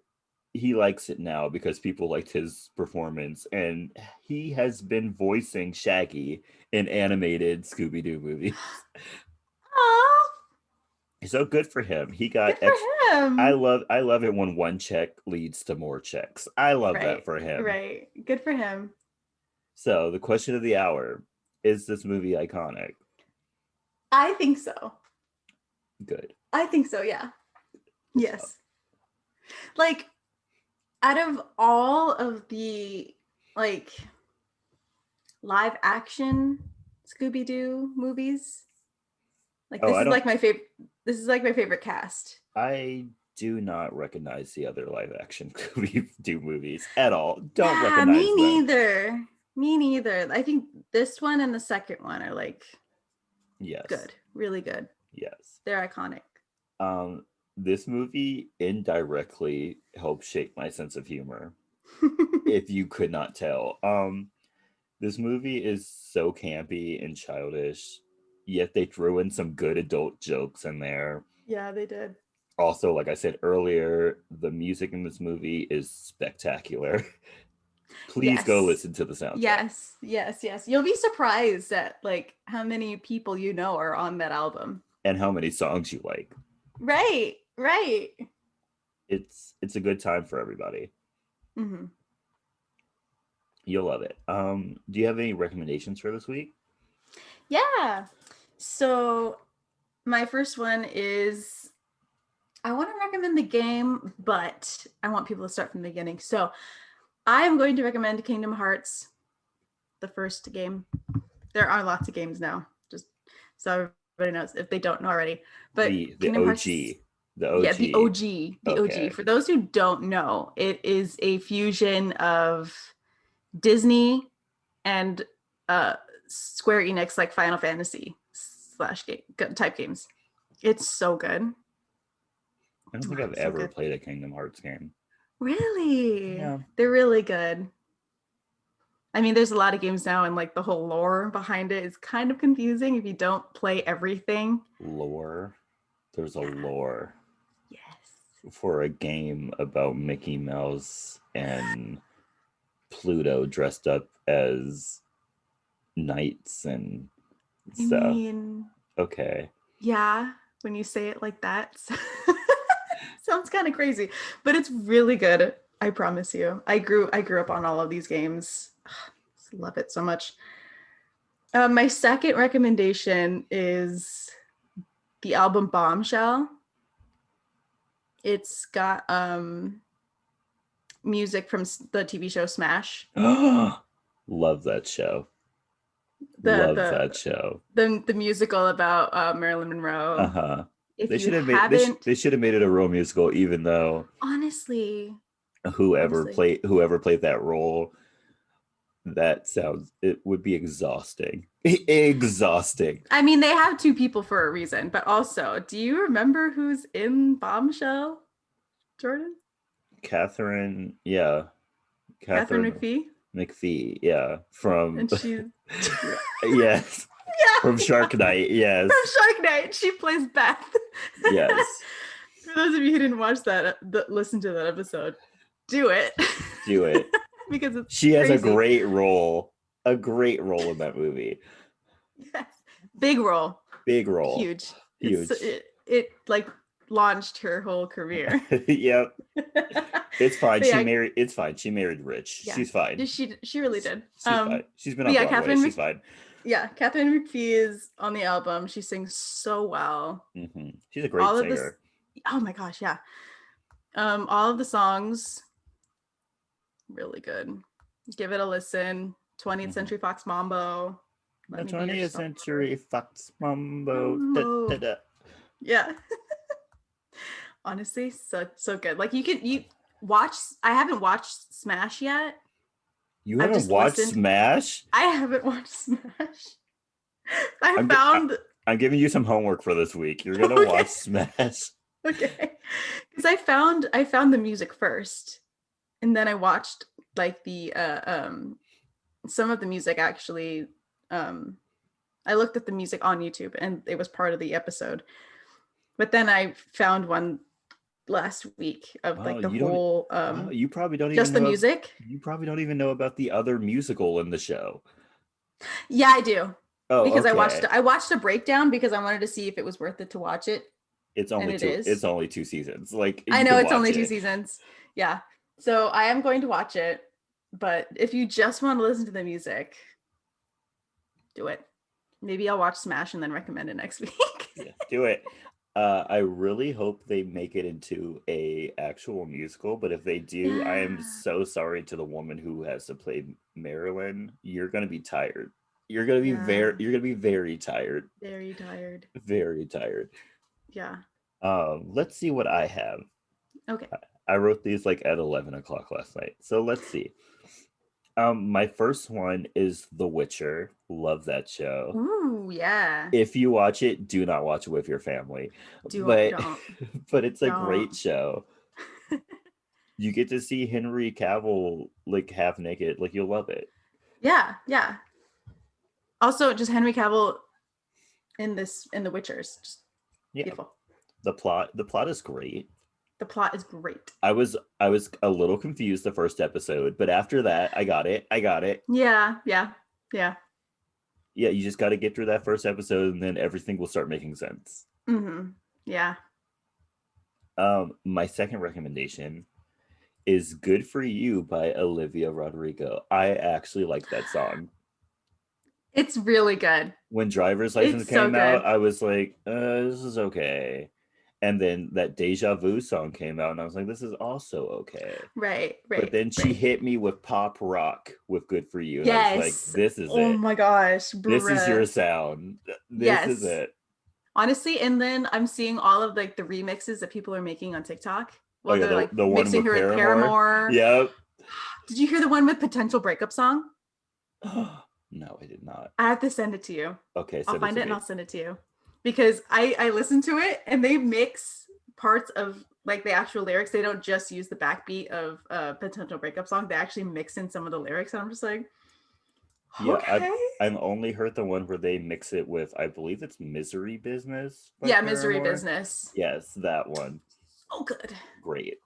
Speaker 2: he likes it now because people liked his performance, and he has been voicing Shaggy in animated Scooby-Doo movies.
Speaker 1: Oh,
Speaker 2: So good for him. He got
Speaker 1: good
Speaker 2: ex.
Speaker 1: for him.
Speaker 2: I love it when one check leads to more checks. I love that
Speaker 1: Right.
Speaker 2: for him.
Speaker 1: Right. Good for him.
Speaker 2: So the question of the hour: is this movie iconic?
Speaker 1: I think so.
Speaker 2: Good.
Speaker 1: I think so. Yeah.
Speaker 2: Good job.
Speaker 1: Yes. Like out of all of the like live action Scooby-Doo movies, like
Speaker 2: Oh,
Speaker 1: this
Speaker 2: I
Speaker 1: is
Speaker 2: don't.
Speaker 1: like my favorite. This is like my favorite cast.
Speaker 2: I do not recognize the other live action Scooby-Doo movies at all. Don't
Speaker 1: Yeah, me
Speaker 2: recognize them.
Speaker 1: neither. Me neither. I think this one and the second one are like
Speaker 2: Yes.
Speaker 1: good, really good.
Speaker 2: Yes.
Speaker 1: They're iconic.
Speaker 2: Um, this movie indirectly helped shape my sense of humor, if you could not tell. This movie is so campy and childish. yet they threw in some good adult jokes in there.
Speaker 1: Yeah, they did.
Speaker 2: Also, like I said earlier, the music in this movie is spectacular. Please go
Speaker 1: Yes.
Speaker 2: listen to the soundtrack.
Speaker 1: Yes. Yes. Yes. You'll be surprised at like how many people you know are on that album.
Speaker 2: And how many songs you like.
Speaker 1: Right. Right.
Speaker 2: It's a good time for everybody.
Speaker 1: Hmm.
Speaker 2: You'll love it. Do you have any recommendations for this week?
Speaker 1: Yeah. So my first one is I want to recommend the game, but I want people to start from the beginning. So I am going to recommend Kingdom Hearts, the first game. There are lots of games now, just so everybody knows if they don't know already. But
Speaker 2: The
Speaker 1: Kingdom Hearts,
Speaker 2: OG. The
Speaker 1: yeah, the
Speaker 2: OG.
Speaker 1: OG, the OG.
Speaker 2: Okay.
Speaker 1: For those who don't know, it is a fusion of Disney and Square Enix, like Final Fantasy slash game type games. It's so good.
Speaker 2: I don't think I've
Speaker 1: So
Speaker 2: ever
Speaker 1: good.
Speaker 2: played a Kingdom Hearts game.
Speaker 1: Really?
Speaker 2: Yeah.
Speaker 1: They're really good. I mean, there's a lot of games now, and like the whole lore behind it is kind of confusing if you don't play everything.
Speaker 2: Lore. There's a
Speaker 1: Yeah.
Speaker 2: lore
Speaker 1: Yes.
Speaker 2: for a game about Mickey Mouse and Pluto dressed up as knights and
Speaker 1: I
Speaker 2: stuff.
Speaker 1: mean,
Speaker 2: Okay.
Speaker 1: yeah, when you say it like that, sounds kind of crazy, but it's really good. I promise you. I grew up on all of these games. Love it so much. My second recommendation is the album Bombshell. It's got music from the TV show Smash.
Speaker 2: Love that show.
Speaker 1: The
Speaker 2: Love
Speaker 1: the
Speaker 2: that show.
Speaker 1: the musical about Marilyn Monroe.
Speaker 2: Uh-huh.
Speaker 1: If
Speaker 2: They
Speaker 1: you
Speaker 2: should have made
Speaker 1: haven't,
Speaker 2: they should have made it a real musical, even though
Speaker 1: honestly,
Speaker 2: whoever
Speaker 1: honestly,
Speaker 2: played that role, that sounds it would be exhausting. Exhausting.
Speaker 1: I mean, they have two people for a reason, but also, do you remember who's in Bombshell, Jordan?
Speaker 2: Catherine, yeah.
Speaker 1: Catherine
Speaker 2: Catherine
Speaker 1: McPhee,
Speaker 2: McPhee, yeah. From
Speaker 1: and she's
Speaker 2: yes.
Speaker 1: yeah,
Speaker 2: From Shark Night,
Speaker 1: from
Speaker 2: yes.
Speaker 1: Shark Night. She plays Beth.
Speaker 2: Yes.
Speaker 1: For those of you who didn't watch that, listen to that episode, do it
Speaker 2: Do it.
Speaker 1: because it's
Speaker 2: She has
Speaker 1: crazy.
Speaker 2: a great role in that movie.
Speaker 1: Yes, big role,
Speaker 2: Big role.
Speaker 1: huge.
Speaker 2: Huge.
Speaker 1: It like launched her whole career.
Speaker 2: Yep. It's fine.
Speaker 1: But yeah,
Speaker 2: It's fine. She married rich.
Speaker 1: yeah,
Speaker 2: She's fine.
Speaker 1: she really did.
Speaker 2: She's fine. She's been
Speaker 1: But
Speaker 2: on
Speaker 1: yeah,
Speaker 2: Broadway. She's fine.
Speaker 1: Yeah, Catherine McPhee is on the album. She sings so well.
Speaker 2: She's a great
Speaker 1: All of this,
Speaker 2: singer.
Speaker 1: oh my gosh, yeah. All of the songs, really good. Give it a listen. 20th Century Fox Mambo.
Speaker 2: The 20th Century Fox Mambo. Da, da, da.
Speaker 1: Yeah. Honestly, so good. Like you watch. I haven't watched Smash yet.
Speaker 2: You haven't watched Smash?
Speaker 1: I haven't watched Smash.
Speaker 2: I'm giving you some homework for this week. You're gonna watch Smash.
Speaker 1: Okay. Because I found the music first, and then I watched like the some of the music actually. I looked at the music on YouTube, and it was part of the episode. But then I found one last week of like the whole
Speaker 2: you probably don't
Speaker 1: just
Speaker 2: even
Speaker 1: the music.
Speaker 2: You probably don't even know about the other musical in the show.
Speaker 1: Yeah, I do.
Speaker 2: Oh,
Speaker 1: because
Speaker 2: okay.
Speaker 1: I watched a breakdown because I wanted to see if it was worth it to watch it.
Speaker 2: It's only it's only 2 seasons. Like
Speaker 1: I know it's only 2 seasons. Yeah. So I am going to watch it, but if you just want to listen to the music, do it. Maybe I'll watch Smash and then recommend it next week.
Speaker 2: Yeah, do it. I really hope they make it into a actual musical, but if they do, I am so sorry to the woman who has to play Marilyn. You're gonna be tired. You're gonna be very tired.
Speaker 1: Very tired.
Speaker 2: Very tired.
Speaker 1: Yeah.
Speaker 2: Let's see what I have.
Speaker 1: Okay.
Speaker 2: I wrote these like at 11 o'clock last night. So let's see. My first one is The Witcher. Love that show.
Speaker 1: Ooh, yeah.
Speaker 2: If you watch it, do not watch it with your family.
Speaker 1: Don't.
Speaker 2: But it's a great show. You get to see Henry Cavill like half naked. Like you'll love it.
Speaker 1: Yeah, yeah. Also, just Henry Cavill in The Witchers. Just
Speaker 2: Yeah,
Speaker 1: beautiful.
Speaker 2: the plot is great.
Speaker 1: The plot is great.
Speaker 2: I was a little confused the first episode, but after that, I got it.
Speaker 1: Yeah.
Speaker 2: Yeah, you just got to get through that first episode, and then everything will start making sense.
Speaker 1: Yeah.
Speaker 2: My second recommendation is "Good for You" by Olivia Rodrigo. I actually like that song.
Speaker 1: It's really good.
Speaker 2: When Driver's License
Speaker 1: It's so
Speaker 2: came out,
Speaker 1: good.
Speaker 2: I was like, this is okay. And then that Deja Vu song came out, and I was like, this is also okay.
Speaker 1: Right.
Speaker 2: But then she hit me with pop rock with "Good for You." And I was like,
Speaker 1: Yes.
Speaker 2: this is
Speaker 1: Oh
Speaker 2: it.
Speaker 1: my gosh.
Speaker 2: This is your
Speaker 1: Bruh.
Speaker 2: sound. This is
Speaker 1: Yes.
Speaker 2: it.
Speaker 1: Honestly, and then I'm seeing all of like the remixes that people are making on TikTok.
Speaker 2: Oh
Speaker 1: Well,
Speaker 2: yeah,
Speaker 1: they're like
Speaker 2: the one
Speaker 1: mixing
Speaker 2: with
Speaker 1: her with
Speaker 2: Paramore.
Speaker 1: Paramore.
Speaker 2: Yep.
Speaker 1: Did you hear the one with Potential Breakup Song?
Speaker 2: No, I did not.
Speaker 1: I have to send it to you.
Speaker 2: Okay,
Speaker 1: I'll
Speaker 2: send it
Speaker 1: find
Speaker 2: to
Speaker 1: it and
Speaker 2: me.
Speaker 1: I'll send it to you. Because I listened to it and they mix parts of like the actual lyrics. They don't just use the backbeat of Potential Breakup Song. They actually mix in some of the lyrics. And I'm just like,
Speaker 2: Yeah,
Speaker 1: okay.
Speaker 2: I've only heard the one where they mix it with, I believe it's "Misery Business" by
Speaker 1: Yeah, Misery
Speaker 2: Paramore.
Speaker 1: Business.
Speaker 2: Yes, that one.
Speaker 1: Oh, good.
Speaker 2: Great.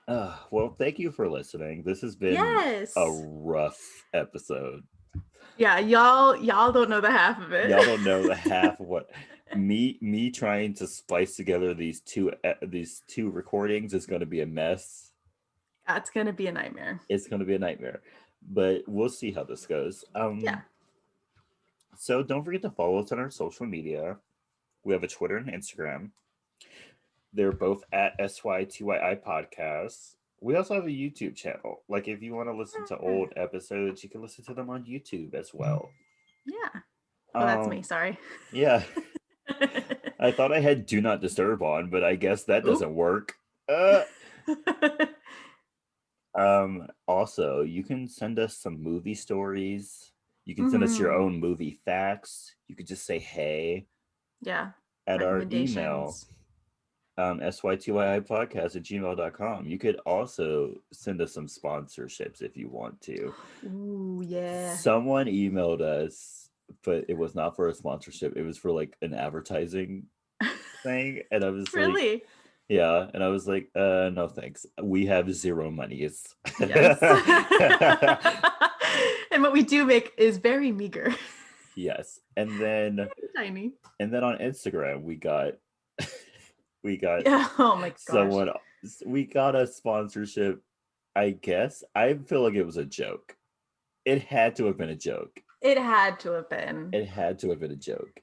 Speaker 2: Well, thank you for listening. This has been a
Speaker 1: Yes.
Speaker 2: rough episode.
Speaker 1: Yeah, y'all don't know the half of it.
Speaker 2: Y'all don't know the half of what me trying to splice together these two recordings is going to be a mess.
Speaker 1: That's gonna be a nightmare.
Speaker 2: It's going to be a nightmare, but we'll see how this goes.
Speaker 1: Yeah.
Speaker 2: So don't forget to follow us on our social media. We have a Twitter and Instagram. They're both at SY2YI Podcasts. We also have a YouTube channel. Like if you want to listen to old episodes, you can listen to them on YouTube as well.
Speaker 1: Yeah. Oh, that's me. Sorry.
Speaker 2: Yeah. I thought I had "Do Not Disturb" on, but I guess that doesn't work. Also, you can send us some movie stories. You can send us your own movie facts. You could just say hey.
Speaker 1: Yeah.
Speaker 2: At our email, sy2yipodcast@gmail.com. You could also send us some sponsorships if you want to.
Speaker 1: Ooh, yeah.
Speaker 2: Someone emailed us, but it was not for a sponsorship. It was for like an advertising thing. And I was
Speaker 1: really?
Speaker 2: Like, yeah. And I was like, no, thanks. We have zero monies.
Speaker 1: Yes. And what we do make is very meager.
Speaker 2: Yes. And then
Speaker 1: tiny.
Speaker 2: And then on Instagram, we got
Speaker 1: yeah. Oh my gosh.
Speaker 2: We got a sponsorship, I guess. I feel like it was a joke. It had to have been a joke.
Speaker 1: It had to have been.
Speaker 2: It had to have been a joke.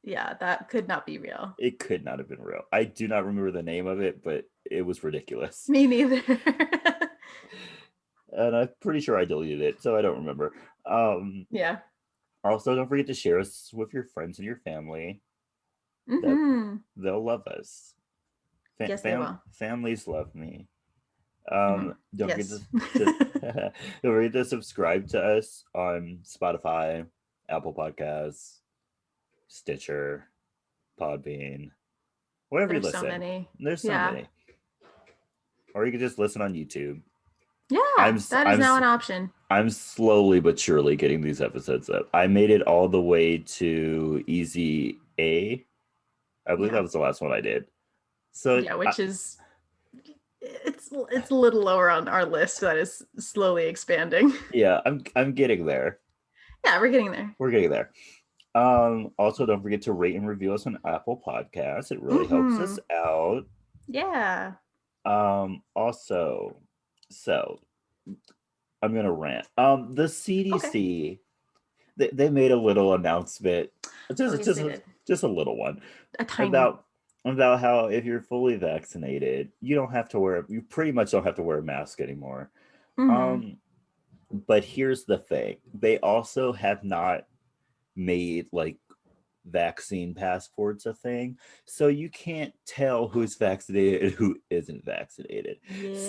Speaker 1: Yeah, that could not be real.
Speaker 2: It could not have been real. I do not remember the name of it, but it was ridiculous.
Speaker 1: Me neither.
Speaker 2: And I'm pretty sure I deleted it, so I don't remember.
Speaker 1: Yeah.
Speaker 2: Also, don't forget to share us with your friends and your family. They'll love us.
Speaker 1: Yes, they will.
Speaker 2: Families love me. Don't forget to subscribe to us on Spotify, Apple Podcasts, Stitcher, Podbean, wherever you listen.
Speaker 1: So many.
Speaker 2: There's so many. Or you can just listen on YouTube.
Speaker 1: Yeah, that is now an option.
Speaker 2: I'm slowly but surely getting these episodes up. I made it all the way to Easy A. I believe that was the last one I did. So
Speaker 1: yeah, which is it's a little lower on our list. That is slowly expanding.
Speaker 2: Yeah, I'm getting there.
Speaker 1: Yeah, we're getting there.
Speaker 2: We're getting there. Also, don't forget to rate and review us on Apple Podcasts. It really helps us out.
Speaker 1: Yeah.
Speaker 2: Also, so I'm gonna rant. The CDC, they made a little announcement, just a little one, about how if you're fully vaccinated, you pretty much don't have to wear a mask anymore. But here's the thing: they also have not made like vaccine passports a thing, so you can't tell who's vaccinated and who isn't vaccinated.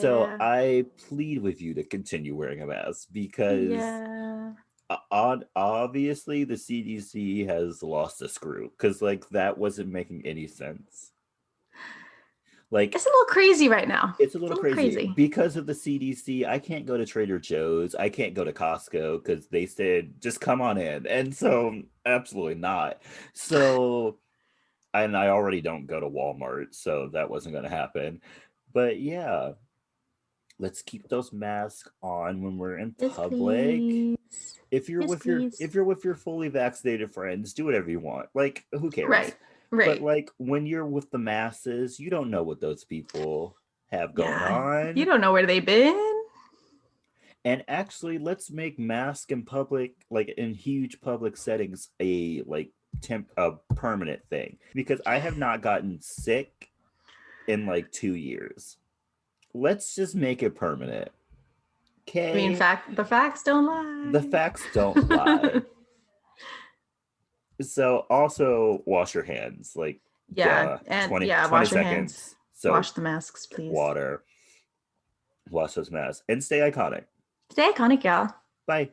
Speaker 2: So I plead with you to continue wearing a mask, because obviously the CDC has lost a screw, because like that wasn't making any sense. Like,
Speaker 1: it's a little crazy right now.
Speaker 2: It's a little crazy because of the CDC. I can't go to Trader Joe's. I can't go to Costco because they said just come on in. And so Absolutely not. So, and I already don't go to Walmart, so that wasn't going to happen. But yeah, let's keep those masks on when we're in
Speaker 1: Yes,
Speaker 2: public.
Speaker 1: please. Yes, please.
Speaker 2: If you're with your fully vaccinated friends, do whatever you want. Like, who cares?
Speaker 1: Right.
Speaker 2: But
Speaker 1: Right.
Speaker 2: like when you're with the masses, you don't know what those people have going
Speaker 1: Yeah. You
Speaker 2: on.
Speaker 1: don't know where they've been.
Speaker 2: And actually, let's make mask in public, like in huge public settings, a permanent thing. Because I have not gotten sick in like 2 years. Let's just make it permanent.
Speaker 1: I mean,
Speaker 2: Okay?
Speaker 1: the facts don't
Speaker 2: The
Speaker 1: lie.
Speaker 2: facts don't lie. So also wash your hands, like
Speaker 1: Yeah,
Speaker 2: duh.
Speaker 1: and
Speaker 2: 20
Speaker 1: yeah,
Speaker 2: 20
Speaker 1: wash your hands.
Speaker 2: seconds.
Speaker 1: Wash
Speaker 2: Soap,
Speaker 1: the masks, please.
Speaker 2: water, wash those masks, and stay iconic.
Speaker 1: Stay iconic, y'all.
Speaker 2: Bye.